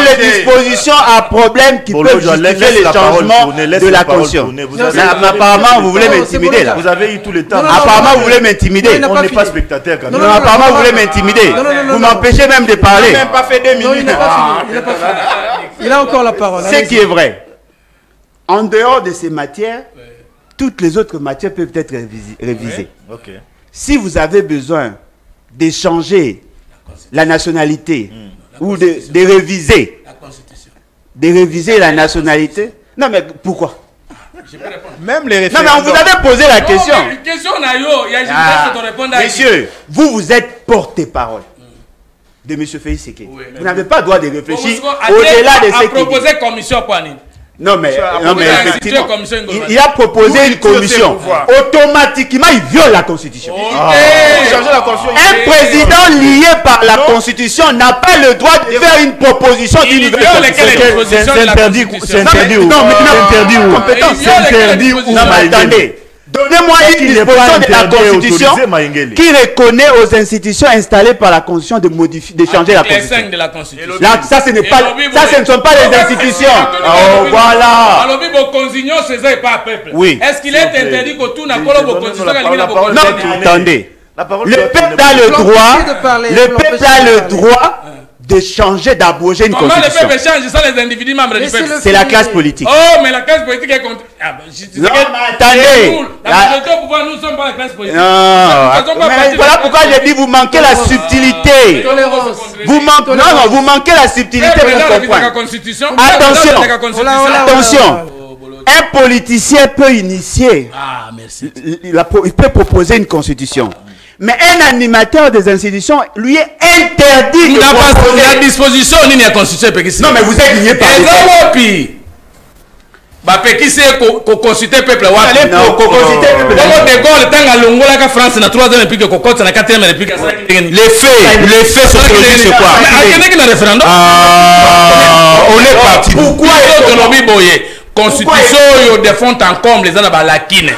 Speaker 6: les dispositions à problème qui peuvent justifier le changement de la Constitution? Apparemment, vous voulez m'intimider là.
Speaker 7: Vous avez eu tout le temps.
Speaker 6: Apparemment, vous voulez m'intimider.
Speaker 7: On n'est pas spectateur quand même.
Speaker 6: Non, apparemment, vous voulez m'intimider. Vous m'empêchez même de parler.
Speaker 7: Il n'a même pas fait 2 minutes.
Speaker 4: Il a encore la parole.
Speaker 6: Ce qui est vrai. En dehors de ces matières, toutes les autres matières peuvent être révisées. Si vous avez besoin de changer la nationalité ou de réviser la nationalité, non mais pourquoi?
Speaker 7: Même les
Speaker 6: référendums. Non, mais on vous avait posé la question.
Speaker 2: Monsieur,
Speaker 6: vous êtes porte-parole de M. Félix Tshisekedi. Vous n'avez pas le droit de réfléchir au-delà de ce qu'il dit.
Speaker 2: Commission
Speaker 6: non, mais effectivement, il a proposé une commission. Automatiquement, il viole la Constitution. Un président lié par la Constitution n'a pas le droit de faire une proposition d'une nouvelle Constitution.
Speaker 7: C'est interdit où? C'est interdit où?
Speaker 6: Non, mais attendez. Donnez-moi une disposition de la Constitution qui reconnaît aux institutions installées par la Constitution de changer la Constitution. Là, ça, ce ne sont pas les institutions. Oh, voilà.
Speaker 2: Oui. Est-ce qu'il est interdit que tout n'a pas la Constitution?
Speaker 6: Non, attendez. Le peuple a le droit de changer, d'abroger une constitution.
Speaker 2: Comment le peuple change ça, les individus membres du peuple?
Speaker 6: C'est la classe politique.
Speaker 2: Oh, mais la classe politique est contre...
Speaker 6: non, attendez.
Speaker 2: La majorité au pouvoir, nous ne sommes pas la classe politique.
Speaker 6: Non, voilà pourquoi j'ai dit vous manquez la subtilité. Vous manquez la subtilité pour comprendre. Attention. Un politicien peut initier.
Speaker 2: Ah, merci.
Speaker 6: Il peut proposer une constitution. Mais un animateur des institutions, lui est interdit de proposer
Speaker 2: la disposition ni la constitution.
Speaker 6: Non, mais vous êtes igné par
Speaker 2: les qui c'est qu'on consulter peuple wa
Speaker 6: non qu'on consulter peuple
Speaker 2: de Gaulle tanga longola ka France na 3e république ko kotsa na 4e république
Speaker 6: les faits sociologiques c'est quoi
Speaker 2: a un référendum
Speaker 6: on est parti
Speaker 2: pourquoi autonomie boye constitution yo de fond en comble les ana ba lakine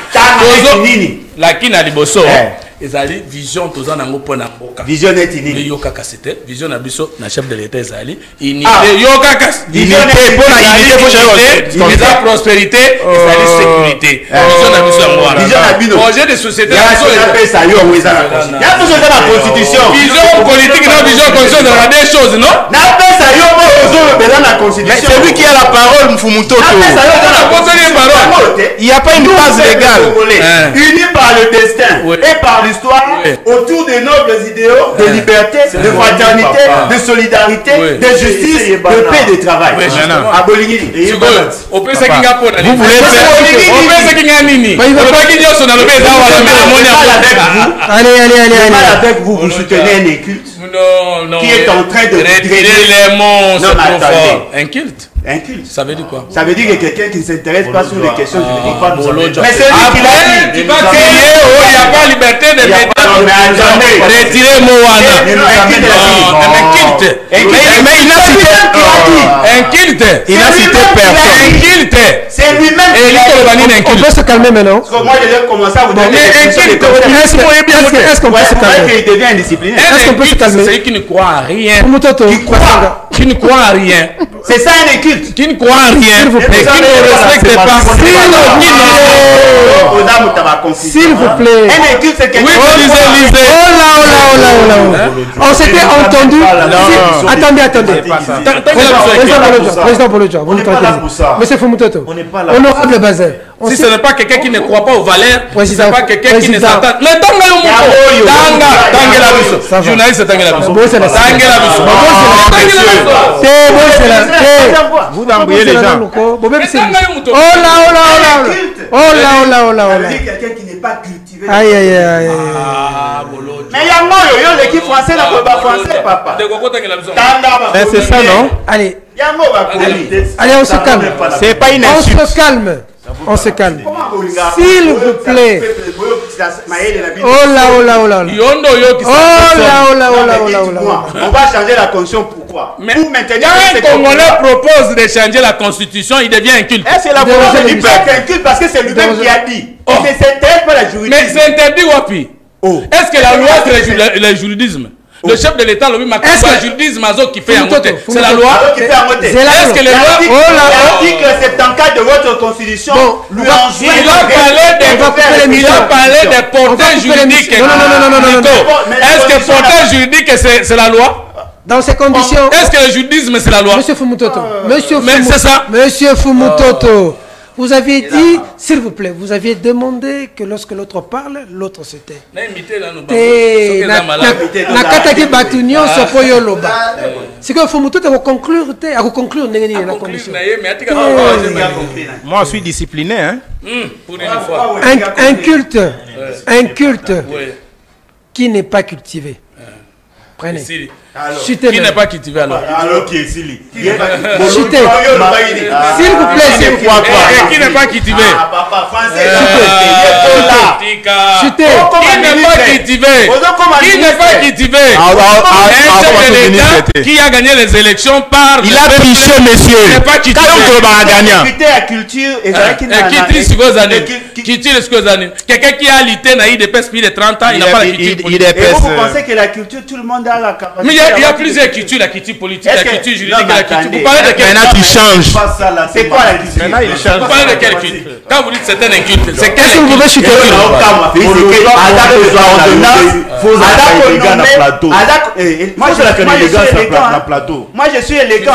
Speaker 2: lakine a liboso ezali vision toza nango pona mboka
Speaker 6: vision neti nini
Speaker 2: yo kaka c'était vision na biso na chef de l'état ezali unité yo kaka
Speaker 6: unité pona unité faut changer
Speaker 2: la prospérité ezali sécurité vision na biso ngwa
Speaker 6: vision na bino
Speaker 2: projet de société
Speaker 6: ya pesa yo weza ya pour changer la constitution
Speaker 2: vision politique na vision constitution dans des choses non
Speaker 6: na pesa yo mo ozo bela na constitution
Speaker 7: c'est lui qui a la parole Mfumutoto
Speaker 6: il y a pas une base légale unis par le destin et par l'histoire autour de nobles idéaux de liberté, de fraternité, de solidarité, de justice, de paix et de travail. À Bolivie.
Speaker 2: Vous voulez faire
Speaker 6: allez, vous soutenez un éculte qui est en train de
Speaker 2: retirer les mots.
Speaker 6: Non,
Speaker 2: Un culte.
Speaker 6: Un culte.
Speaker 2: Ça veut dire quoi?
Speaker 6: Ça veut dire que quelqu'un qui ne s'intéresse pas sur les questions juridiques.
Speaker 2: Mais c'est lui qui l'a dit. Tu vas crier, oh, il n'y a pas liberté de médias. Retirez Moana. Un culte.
Speaker 5: Mais il a cité
Speaker 2: un culte.
Speaker 5: Il a cité personne.
Speaker 2: Un culte.
Speaker 6: C'est lui-même.
Speaker 4: On peut se calmer maintenant.
Speaker 6: Moi, je vais commencer à vous donner
Speaker 4: est-ce qu'on peut se calmer?
Speaker 6: Il devient indiscipliné.
Speaker 2: Est-ce qu'on peut se calmer? C'est qui ne croit à rien. Qui ne croit à rien.
Speaker 6: C'est ça un culte.
Speaker 2: Qui ne croit à rien. Et qui ne respecte pas.
Speaker 4: S'il vous plaît.
Speaker 6: Un culte, c'est quelque chose.
Speaker 2: Oui, lisez.
Speaker 4: Oh là. On s'était entendu. Attendez. Président Bolodja, vous nous tranquillisez. Monsieur Fumutoto, honorable Bazin.
Speaker 2: Si ce n'est pas quelqu'un qui ne croit pas aux valeurs, si ce n'est pas quelqu'un qui ne s'attend. Mais Tanga, journaliste Tanga,
Speaker 5: vous embrouillez les gens.
Speaker 4: Oh là.
Speaker 6: Quelqu'un qui n'est pas cultivé.
Speaker 4: Aïe.
Speaker 6: Mais il y a moi, l'équipe française, la pas français, papa.
Speaker 5: C'est ça, non?
Speaker 4: Allez, on se calme.
Speaker 5: C'est pas une insulte.
Speaker 4: On se calme. S'il vous plaît. Oh là.
Speaker 6: On va changer la constitution, pourquoi?
Speaker 2: Mais quand un Congolais propose de changer la constitution, il devient un culte.
Speaker 6: C'est la volonté du peuple. C'est un culte parce que c'est lui-même qui a dit. Il ne s'intéresse pas à la juridique.
Speaker 2: Mais c'est interdit, Wapi. Est-ce que la loi, c'est le juridisme? Le chef de l'État, le juridisme qui fait un vote. C'est la loi. Est-ce que les lois.
Speaker 6: L'article 74 de votre constitution lui enjoint.
Speaker 2: Il a parlé des portails juridiques.
Speaker 4: Non.
Speaker 2: Est-ce que portail juridique, c'est la loi?
Speaker 4: Dans ces conditions.
Speaker 2: Est-ce que le juridisme, c'est la loi?
Speaker 4: Monsieur Fumutoto.
Speaker 2: C'est ça.
Speaker 4: Monsieur Fumutoto. Vous aviez dit, s'il vous plaît, vous aviez demandé que lorsque l'autre parle, l'autre se tait. Nakataki batunyo sopoyo loba. C'est que Fumutoto a conclure la condition.
Speaker 5: Moi, je suis discipliné, hein.
Speaker 2: Pour une fois.
Speaker 4: Un culte qui n'est pas cultivé. Prenez.
Speaker 2: Qui n'est pas cultivé alors?
Speaker 6: Alors qui est Sili?
Speaker 4: S'il vous plaît,
Speaker 2: qui n'est pas cultivé?
Speaker 6: Papa français.
Speaker 2: Qui n'est pas cultivé? Qui a gagné les élections par.
Speaker 5: Il a triché, monsieur.
Speaker 2: Qui
Speaker 6: a culture et
Speaker 2: quelqu'un qui a lutté dans l'IDPS depuis de 30 ans, il n'a pas la culture politique.
Speaker 6: Et vous pensez que la culture, tout le monde a la capacité?
Speaker 2: Il y a plusieurs cultures, la culture politique, la culture juridique, la culture. Vous parlez de quelle
Speaker 5: culture? Maintenant, tu changes.
Speaker 6: C'est quoi la culture?
Speaker 5: Maintenant, il change.
Speaker 2: Vous parlez de quelle culture? Quand vous dites c'est un inculte, c'est quelle
Speaker 4: culture? Vous pouvez chuter.
Speaker 6: Moi, je suis élégant.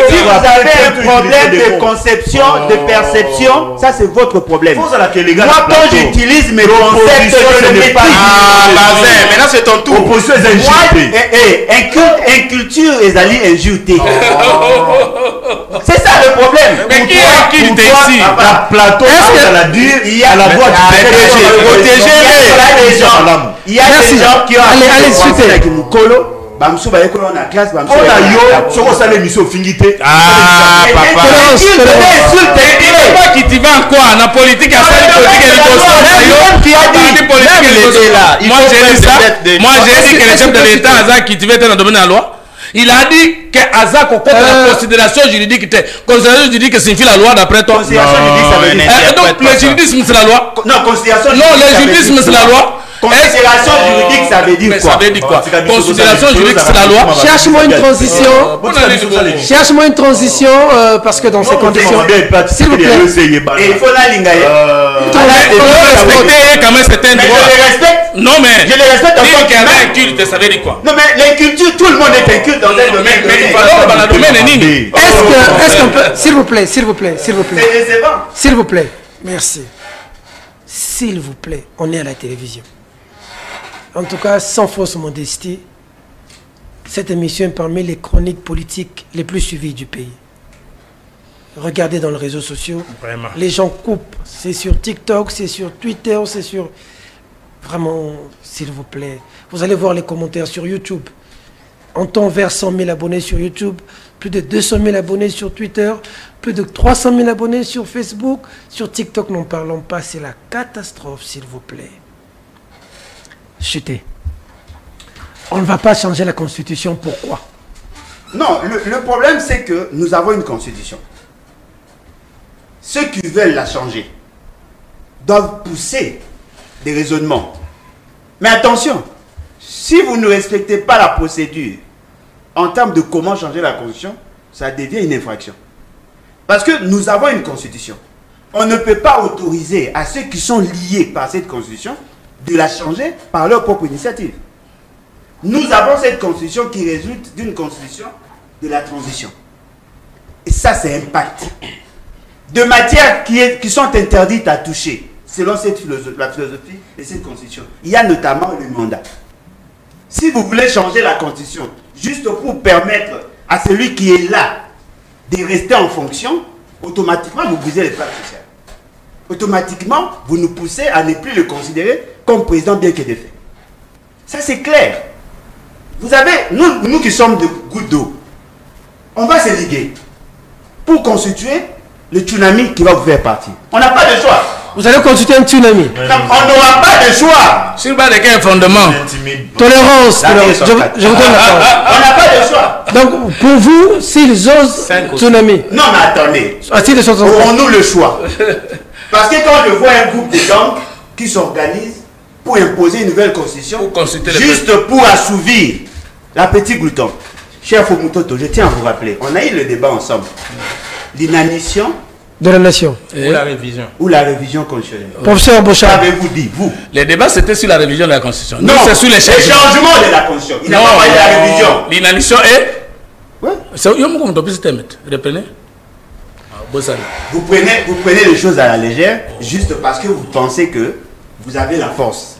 Speaker 6: Si vous avez un problème de conception, de perception, ça c'est votre problème. Moi, quand j'utilise mes concepts, je ne maîtrise pas.
Speaker 5: Maintenant, c'est ton tour.
Speaker 7: Opposition est injurée.
Speaker 6: Inculture est allée injurée. C'est ça le problème.
Speaker 2: Mais qui est inculte ici?
Speaker 7: La plateau, elle a dit, il y a la voix
Speaker 6: il y a des gens qui ont
Speaker 4: allez suite
Speaker 6: avec Mukolo. Bamsou ba yeko na classe Bamsou.
Speaker 7: On a yo, soko sale mission fingité.
Speaker 5: Ah papa.
Speaker 2: Pas qui t'y va en quoi? En politique, à ça politique et moi j'ai dit ça. Moi j'ai dit que le chef de l'État Azak qui t'y va dans le domaine de la loi. Il a dit que Azak au côté de la considération juridique, considération juridique signifie la loi d'après toi.
Speaker 6: Considération juridique ça veut dire.
Speaker 2: Donc le juridisme c'est la loi.
Speaker 6: Non, considération juridique.
Speaker 2: Non, le juridisme c'est la loi.
Speaker 6: Considération juridique, ça veut dire quoi?
Speaker 2: Ça veut dire quoi? Considération juridique, c'est la loi.
Speaker 4: Cherche-moi une transition. Cherche-moi une transition parce que dans ces conditions. S'il vous plaît.
Speaker 6: Et il faut la lingaye.
Speaker 2: Respecter quand même certains droits.
Speaker 6: Je le respecte.
Speaker 2: Non mais.
Speaker 6: Je le respecte.
Speaker 2: Dire qu'il y avait un culte, ça veut dire quoi?
Speaker 6: Non mais l'inculture, tout le monde est inculte dans un domaine.
Speaker 2: Mais il faut dans le domaine nini.
Speaker 4: Est-ce qu'on peut, s'il vous plaît.
Speaker 6: C'est décevant.
Speaker 4: S'il vous plaît. Merci. S'il vous plaît, on est à la télévision. En tout cas, sans fausse modestie, cette émission est parmi les chroniques politiques les plus suivies du pays. Regardez dans les réseaux sociaux, vraiment. Les gens coupent. C'est sur TikTok, c'est sur Twitter, c'est sur... Vraiment, s'il vous plaît. Vous allez voir les commentaires sur YouTube. On tend vers 100 000 abonnés sur YouTube. plus de 200 000 abonnés sur Twitter, plus de 300 000 abonnés sur Facebook, sur TikTok, n'en parlons pas, c'est la catastrophe, s'il vous plaît. Chutez. On ne va pas changer la Constitution, pourquoi?
Speaker 6: Non, le problème c'est que nous avons une Constitution. Ceux qui veulent la changer doivent pousser des raisonnements. Mais attention, si vous ne respectez pas la procédure en termes de comment changer la Constitution, ça devient une infraction. Parce que nous avons une Constitution. On ne peut pas autoriser à ceux qui sont liés par cette Constitution de la changer par leur propre initiative. Nous avons cette Constitution qui résulte d'une Constitution de la transition. Et ça, c'est un pacte. De matières qui sont interdites à toucher, selon la philosophie de cette Constitution. Il y a notamment le mandat. Si vous voulez changer la Constitution, juste pour permettre à celui qui est là de rester en fonction, automatiquement, vous brisez les plans sociaux. Automatiquement, vous nous poussez à ne plus le considérer comme président bien que de fait. Ça, c'est clair. Vous avez, nous qui sommes de gouttes d'eau, on va se liguer pour constituer le tsunami qui va vous faire partir. On n'a pas de choix.
Speaker 4: Vous allez constituer un tsunami.
Speaker 6: On n'aura pas de choix.
Speaker 2: Sur base de quel fondement?
Speaker 4: Tolérance. Je vous donne la parole.
Speaker 6: On n'a pas de choix.
Speaker 4: Donc, pour vous, s'ils osent tsunami.
Speaker 6: Non, mais attendez.
Speaker 4: Aurons-nous
Speaker 6: le choix? Parce que quand je vois un groupe de gangs qui s'organise pour imposer une nouvelle constitution, juste pour assouvir l'appétit glouton. Cher Fomutoto, je tiens à vous rappeler, on a eu le débat ensemble. L'inanition
Speaker 4: de la nation.
Speaker 2: Ou la révision.
Speaker 6: Ou la révision constitutionnelle.
Speaker 4: Professeur Bochard.
Speaker 6: Qu'avez-vous dit, vous?
Speaker 2: Les débats, c'était sur la révision de la Constitution.
Speaker 6: Non, c'est sur les changements de la Constitution. Il n'a pas parlé de la révision.
Speaker 2: L'inanition est... Reprenez.
Speaker 6: Vous prenez les choses à la légère, juste parce que vous pensez que vous avez la force.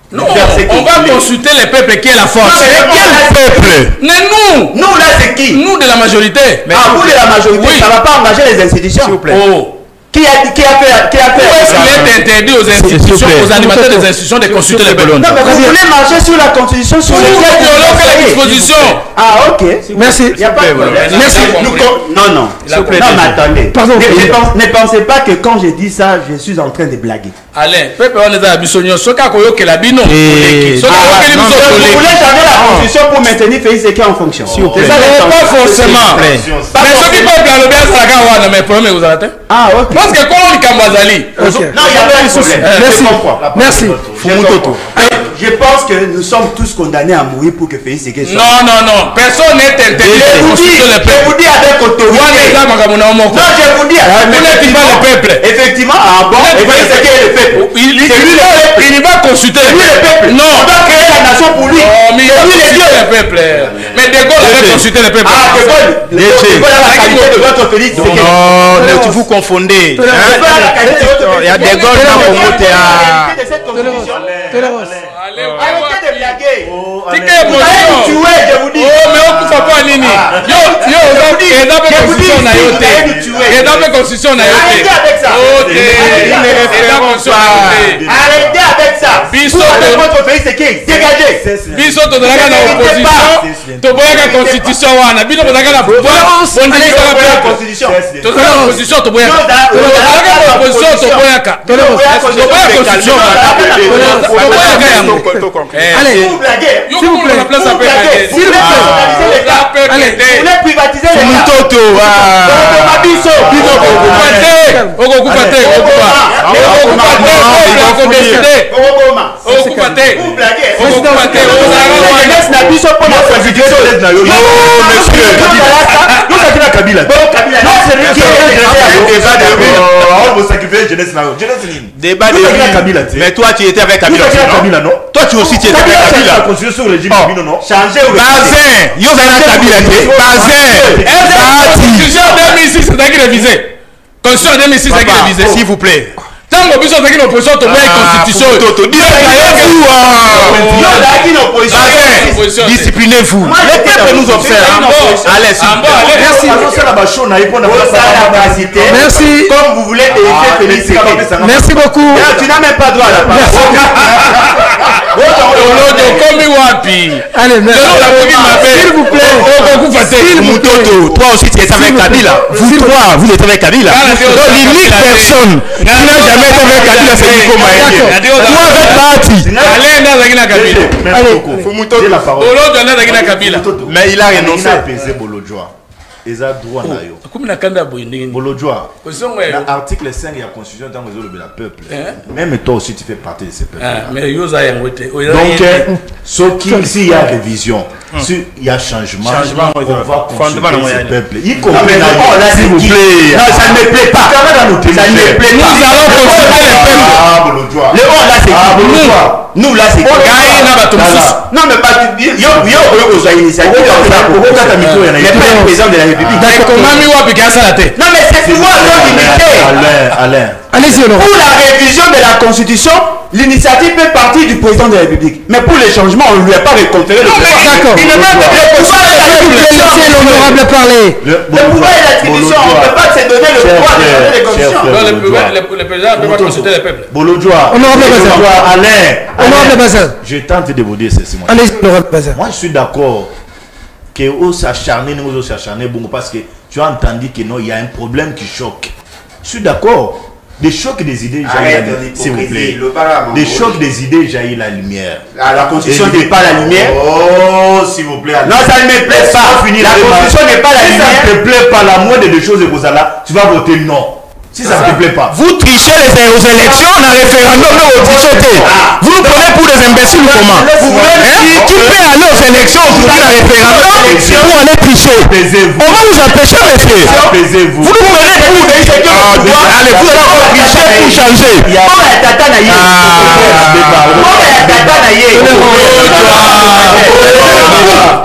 Speaker 2: Non, on va consulter les peuples qui est la force.
Speaker 6: Mais quel peuple?
Speaker 2: Mais nous!
Speaker 6: Nous là c'est qui?
Speaker 2: Nous de la majorité.
Speaker 6: Vous de la majorité, oui. Ça ne va pas engager les institutions. S'il vous plaît.
Speaker 2: Oh.
Speaker 6: Qui a fait?
Speaker 2: Est-ce qu'il est interdit aux institutions, aux animateurs des institutions de consulter les colonnes?
Speaker 6: Non, mais vous voulez marcher sur la Constitution sur
Speaker 2: les dispositions.
Speaker 6: Ah, ok.
Speaker 4: Merci.
Speaker 6: Il n'y a pas de problème. Merci. Non, non. Non, mais attendez.
Speaker 4: Pardon.
Speaker 6: Ne pensez pas que quand je dis ça, je suis en train de blaguer.
Speaker 2: Allez, peuple, on est à Bissonio. Soka Koyoke la bino. Vous voulez
Speaker 6: changer la Constitution pour maintenir Félix Séké en fonction.
Speaker 2: Pas forcément. Mais ceux qui peuvent le bien, ça va mais premier vous arrêtez.
Speaker 6: Ah, ok.
Speaker 2: Parce que quand on est Kambazali.
Speaker 6: Non, il n'y a pas de souci.
Speaker 4: Merci.
Speaker 6: Je pense que nous sommes tous condamnés à mourir pour que Félix Séké soit.
Speaker 2: Non. Personne n'est interdit.
Speaker 6: Je vous dis avec autorité. Non, je vous dis.
Speaker 2: Vous n'êtes pas le peuple.
Speaker 6: Effectivement, bon, Félix Séké est le peuple.
Speaker 2: Il va consulter
Speaker 6: le peuple.
Speaker 2: Non.
Speaker 6: On va créer la nation pour lui.
Speaker 2: Mais il va consulter le peuple. Mais De Gaulle avait consulté le peuple.
Speaker 6: Ah, De Gaulle a la qualité de votre Félix Séké.
Speaker 5: Non, vous confondez. Il y a De Gaulle dans le côté à...
Speaker 6: Arrêtez de blaguer.
Speaker 2: Vous allez
Speaker 6: nous tuer, je vous dis.
Speaker 2: Oh, mais on ne peut pas nini. Constitution na
Speaker 6: Arrêtez avec ça. Arrêtez avec ça. Votre Félix Séké, dégagez.
Speaker 2: Biso to dalaka na opposition. To boyaka constitution wana. Bino bozaka na
Speaker 6: constitution.
Speaker 2: To dalaka opposition to boyaka. To dalaka opposition to boyaka. To boyaka constitution. To boyaka yango.
Speaker 4: Allez, s'il vous plaît.
Speaker 6: S'il vous plaît. Allez, vous voulez privatiser les
Speaker 5: Mutoto. Mais toi tu étais avec Kabila, non? Toi tu aussi tu étais avec Kabila.
Speaker 6: Changer ou
Speaker 5: Bazin, yo zana Kabila te. Bazin.
Speaker 2: Constitution 2006 c'est qui révisé. Constitution 2006 c'est qui révisé.
Speaker 5: S'il vous plaît.
Speaker 2: Tant que vous avez une opposition, tu as constitution.
Speaker 5: Disciplinez-vous. Le peuple nous observe.
Speaker 6: Allez, merci. Comme vous voulez éviter.
Speaker 4: Merci beaucoup.
Speaker 6: Tu n'as même pas droit à la parole.
Speaker 4: Allez, merci. S'il vous plaît.
Speaker 5: Moto, toi aussi tu es avec Kabila. Vous trois, vous êtes avec Kabila. Donc l'unique personne qui n'a jamais été avec Kabila, c'est Nico Maïga. Toi avec Bati.
Speaker 2: Allez, dans la Kabila.
Speaker 7: Merci beaucoup. Faut monter la parole.
Speaker 5: Mais il a renoncé.
Speaker 7: Eza droit na yo.
Speaker 2: Comme na kanda boyindingi.
Speaker 7: Bolodjoa. Dans l'article 5 il y a constitution tant que le peuple. Même toi aussi tu fais partie de ces peuples.
Speaker 2: Mais yoza yangote.
Speaker 7: Donc s'il y a révision, s'il y a changement, on va consulter ces peuples. Y compris s'il vous plaît.
Speaker 6: Non, ça ne me plaît pas. Ça ne me plaît pas.
Speaker 2: Nous allons consulter les peuples.
Speaker 7: Ah Bolodjoa.
Speaker 6: Le on là c'est Bolodjoa. Nous là c'est non mais pas yo aux initiatives le président de la République. Non mais c'est pouvoir limité.
Speaker 7: Alain.
Speaker 4: Allez-y,
Speaker 6: pour la révision de la Constitution, l'initiative peut partir du président de la République. Mais pour les changements, on ne lui a pas réconféré le pouvoir.
Speaker 4: D'accord.
Speaker 6: Il ne peut pas
Speaker 4: laissez l'honorable parler.
Speaker 6: Le pouvoir et l'attribution, on ne peut pas se donner le pouvoir de changer les constitutions.
Speaker 2: Le président ne peut pas consulter les peuples.
Speaker 7: Bolodjoa.
Speaker 4: Honorable Bazin.
Speaker 7: Alain.
Speaker 4: Honorable Bazin.
Speaker 7: Je tente de vous dire ceci.
Speaker 4: Allez-y, honorable Bazin.
Speaker 7: Moi, je suis d'accord que nous s'acharner, bon, parce que tu as entendu que non, il y a un problème qui choque. Je suis d'accord. Des chocs des idées jaillit s'il vous plaît. Des chocs des idées jaillit la lumière.
Speaker 6: La Constitution n'est pas la lumière.
Speaker 7: Oh, s'il vous plaît.
Speaker 6: Non, ça ne me plaît pas. La Constitution n'est pas la lumière.
Speaker 7: Si ça ne te plaît pas, la moindre des choses, tu vas voter non. Si ça ne te plaît pas.
Speaker 5: Vous trichez aux élections, dans le référendum, vous trichez. Vous nous prenez pour des imbéciles ou comment? Qui peut aller aux élections aujourd'hui dans le référendum pour aller tricher? On va vous empêcher, monsieur.
Speaker 7: Apaisez-vous.
Speaker 5: Vous nous prenez pour des allez, vous allez encore tricher pour changer.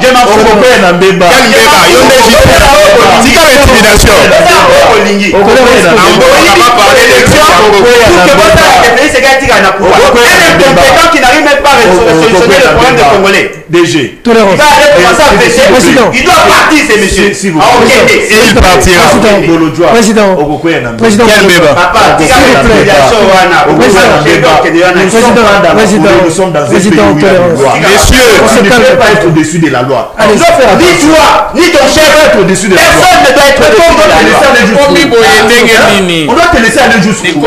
Speaker 7: Je m'en fous.
Speaker 6: Qui n'arrive même pas à solutionner le problème des Congolais.
Speaker 7: DG.
Speaker 6: Il doit partir, ces messieurs.
Speaker 7: S'il vous plaît.
Speaker 5: Il partira.
Speaker 4: Président. Président.
Speaker 6: Papa,
Speaker 7: nous sommes dans un pays où il y a une loi.
Speaker 5: Messieurs,
Speaker 7: on ne peut pas être au-dessus de la loi.
Speaker 6: Ni toi, ni ton chef,
Speaker 7: au-dessus de la loi.
Speaker 6: personne ne doit être au-dessus de la loi.
Speaker 7: On doit te laisser aller jusqu'où.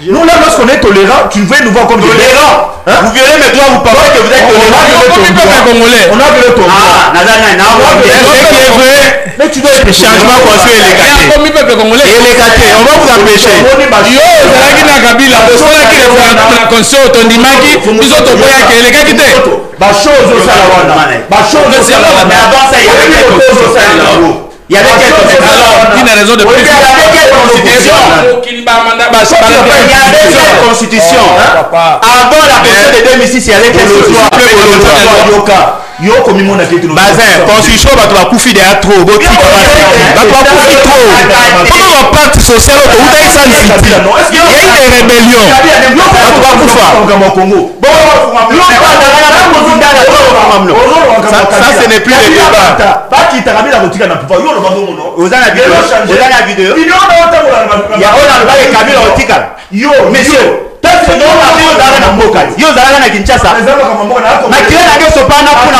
Speaker 7: Nous là, lorsqu'on est tolérant, tu veux nous voir comme
Speaker 6: tolérant. Vous violez mes droits, vous parlez que vous êtes tolérant.
Speaker 7: On a violé ton droit.
Speaker 5: mais tu dois être changement conçu et légaté. On va vous empêcher.
Speaker 6: Il y avait quelle
Speaker 2: raison de plus.
Speaker 6: Il y avait quelle constitution avant la constitution de 2006, il y avait quelle constitution?
Speaker 5: Bazin, constitution, tu vas couper derrière trop. Tu vas couper trop. Comment on pacte social au Congo? Il y a eu des rébellions. Ça, ce n'est plus le débat.
Speaker 6: Messieurs, yo zalaka na Kinshasa makile na ke sopana kuna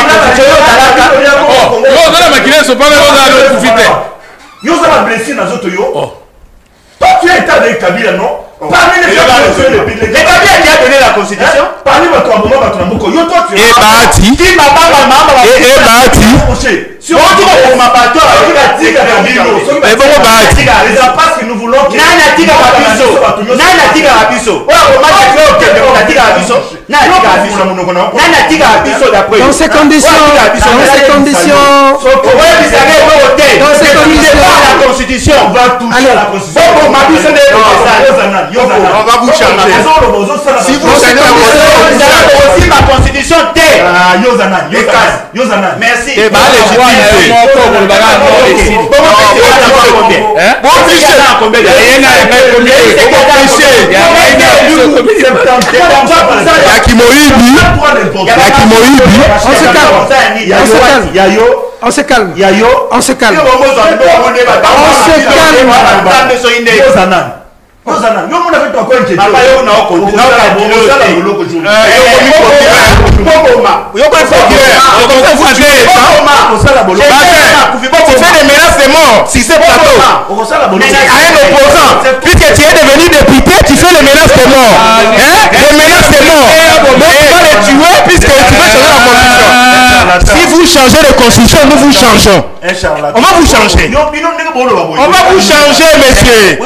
Speaker 2: yo zala makile sopana yo zala profiter
Speaker 7: yo zala blessé na zoto yo toi tu es état de Kabila non parmi les
Speaker 6: Kabila qui a donné la constitution
Speaker 7: parmi votre abonnement votre namoko yo toi tu
Speaker 5: es Bahati
Speaker 6: qui
Speaker 5: Bahati
Speaker 6: si on dit pour ma bateau
Speaker 5: mais bon Bahati
Speaker 7: les impasses que nous voulons
Speaker 6: nana tika rabiso
Speaker 4: dans ces conditions
Speaker 6: la constitution
Speaker 7: on va toucher la constitution
Speaker 5: on va vous changer si vous
Speaker 6: aussi ma constitution merci
Speaker 4: on se calme. On se calme.
Speaker 3: sur ce plateau à un opposant. Puisque tu es devenu député, tu fais les menaces de mort. Les menaces de mort. Donc tu vas les tuer puisque tu veux changer la constitution. Si vous changez de constitution, nous vous changeons. On va vous changer. On va vous changer, monsieur.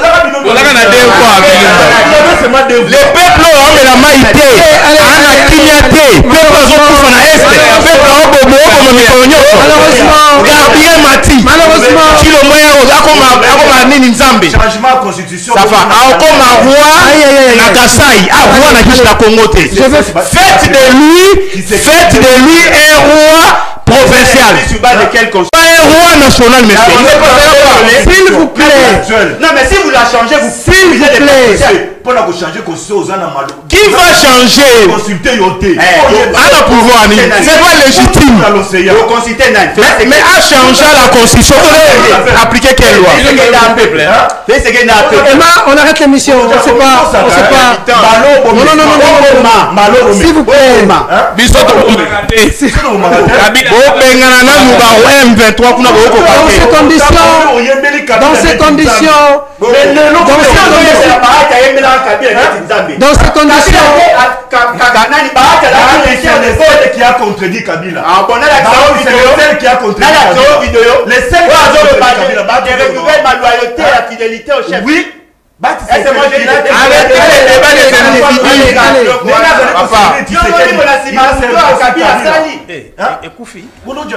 Speaker 3: Le peuple a la maïté, a kignaté, malheureusement, changement de constitution. Ça va. Comme un roi, Nakasai, un roi n'a Congoté. Faites de lui un roi provincial. Pas un roi national, monsieur. S'il vous plaît. Non, mais si vous la changez, vous s'il vous plaît. Qui va changer? À pouvoir, c'est pas légitime. Mais à changer la constitution, appliquer quelle loi?
Speaker 4: On arrête l'émission. On ne sait pas. Non. S'il vous plaît. Dans ces conditions,
Speaker 7: qui a contredit Kabila.
Speaker 6: Ma loyauté et la fidélité au chef.
Speaker 7: Oui.
Speaker 6: Arrêtez les débats des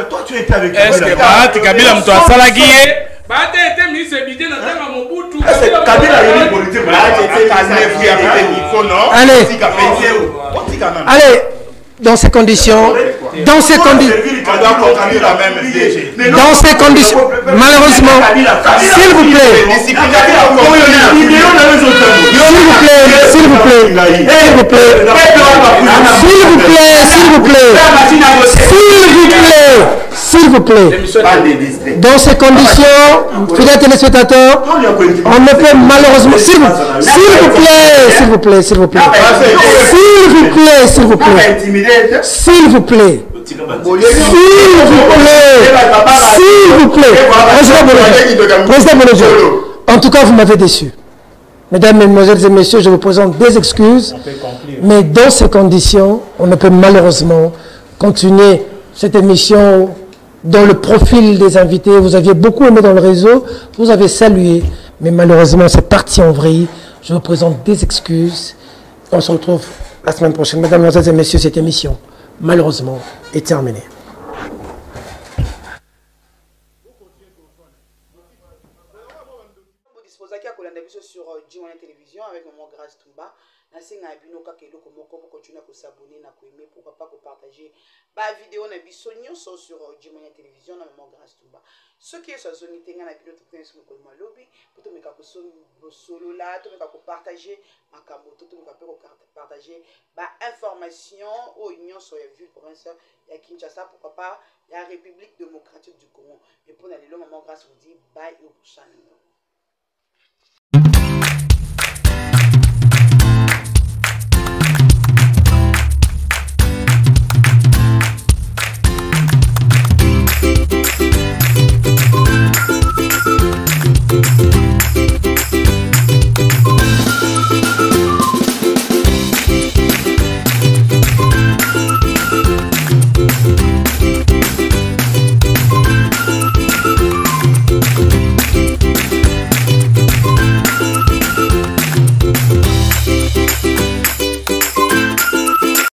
Speaker 7: toi tu étais avec
Speaker 2: Kabila
Speaker 4: allez, dans ces conditions, malheureusement, s'il vous plaît, dans ces conditions, fidèles téléspectateurs, on ne peut malheureusement, s'il vous plaît, Président Bonojo, en tout cas, vous m'avez déçu. Mesdames, Mesdemoiselles et Messieurs, je vous présente des excuses, mais dans ces conditions, on ne peut malheureusement continuer cette émission dans le profil des invités. Vous aviez beaucoup aimé dans le réseau, vous avez salué, mais malheureusement, c'est parti en vrille. Je vous présente des excuses. On se retrouve la semaine prochaine. Mesdames, Mesdemoiselles et Messieurs, cette émission, malheureusement, est terminée.
Speaker 1: Sur J-Moyen Télévision avec Maman Grâce Tumba. Nasenga bino kaka eloko moko pour continuer à s'abonner na aimer pourquoi pas partager ba vidéo na biso nyonso sur J-Moyen Télévision na Maman Grâce Tumba. Ce qui est sur zone tenga na bino tukene sur ko malobi pour to meka ko solo la to meka ko partager makambo to meka ko partager ba information au nyonso ya ville province ya Kinshasa pourquoi pas la République démocratique du Congo. Et pour na lelo Maman Grâce vous dit bye au prochain.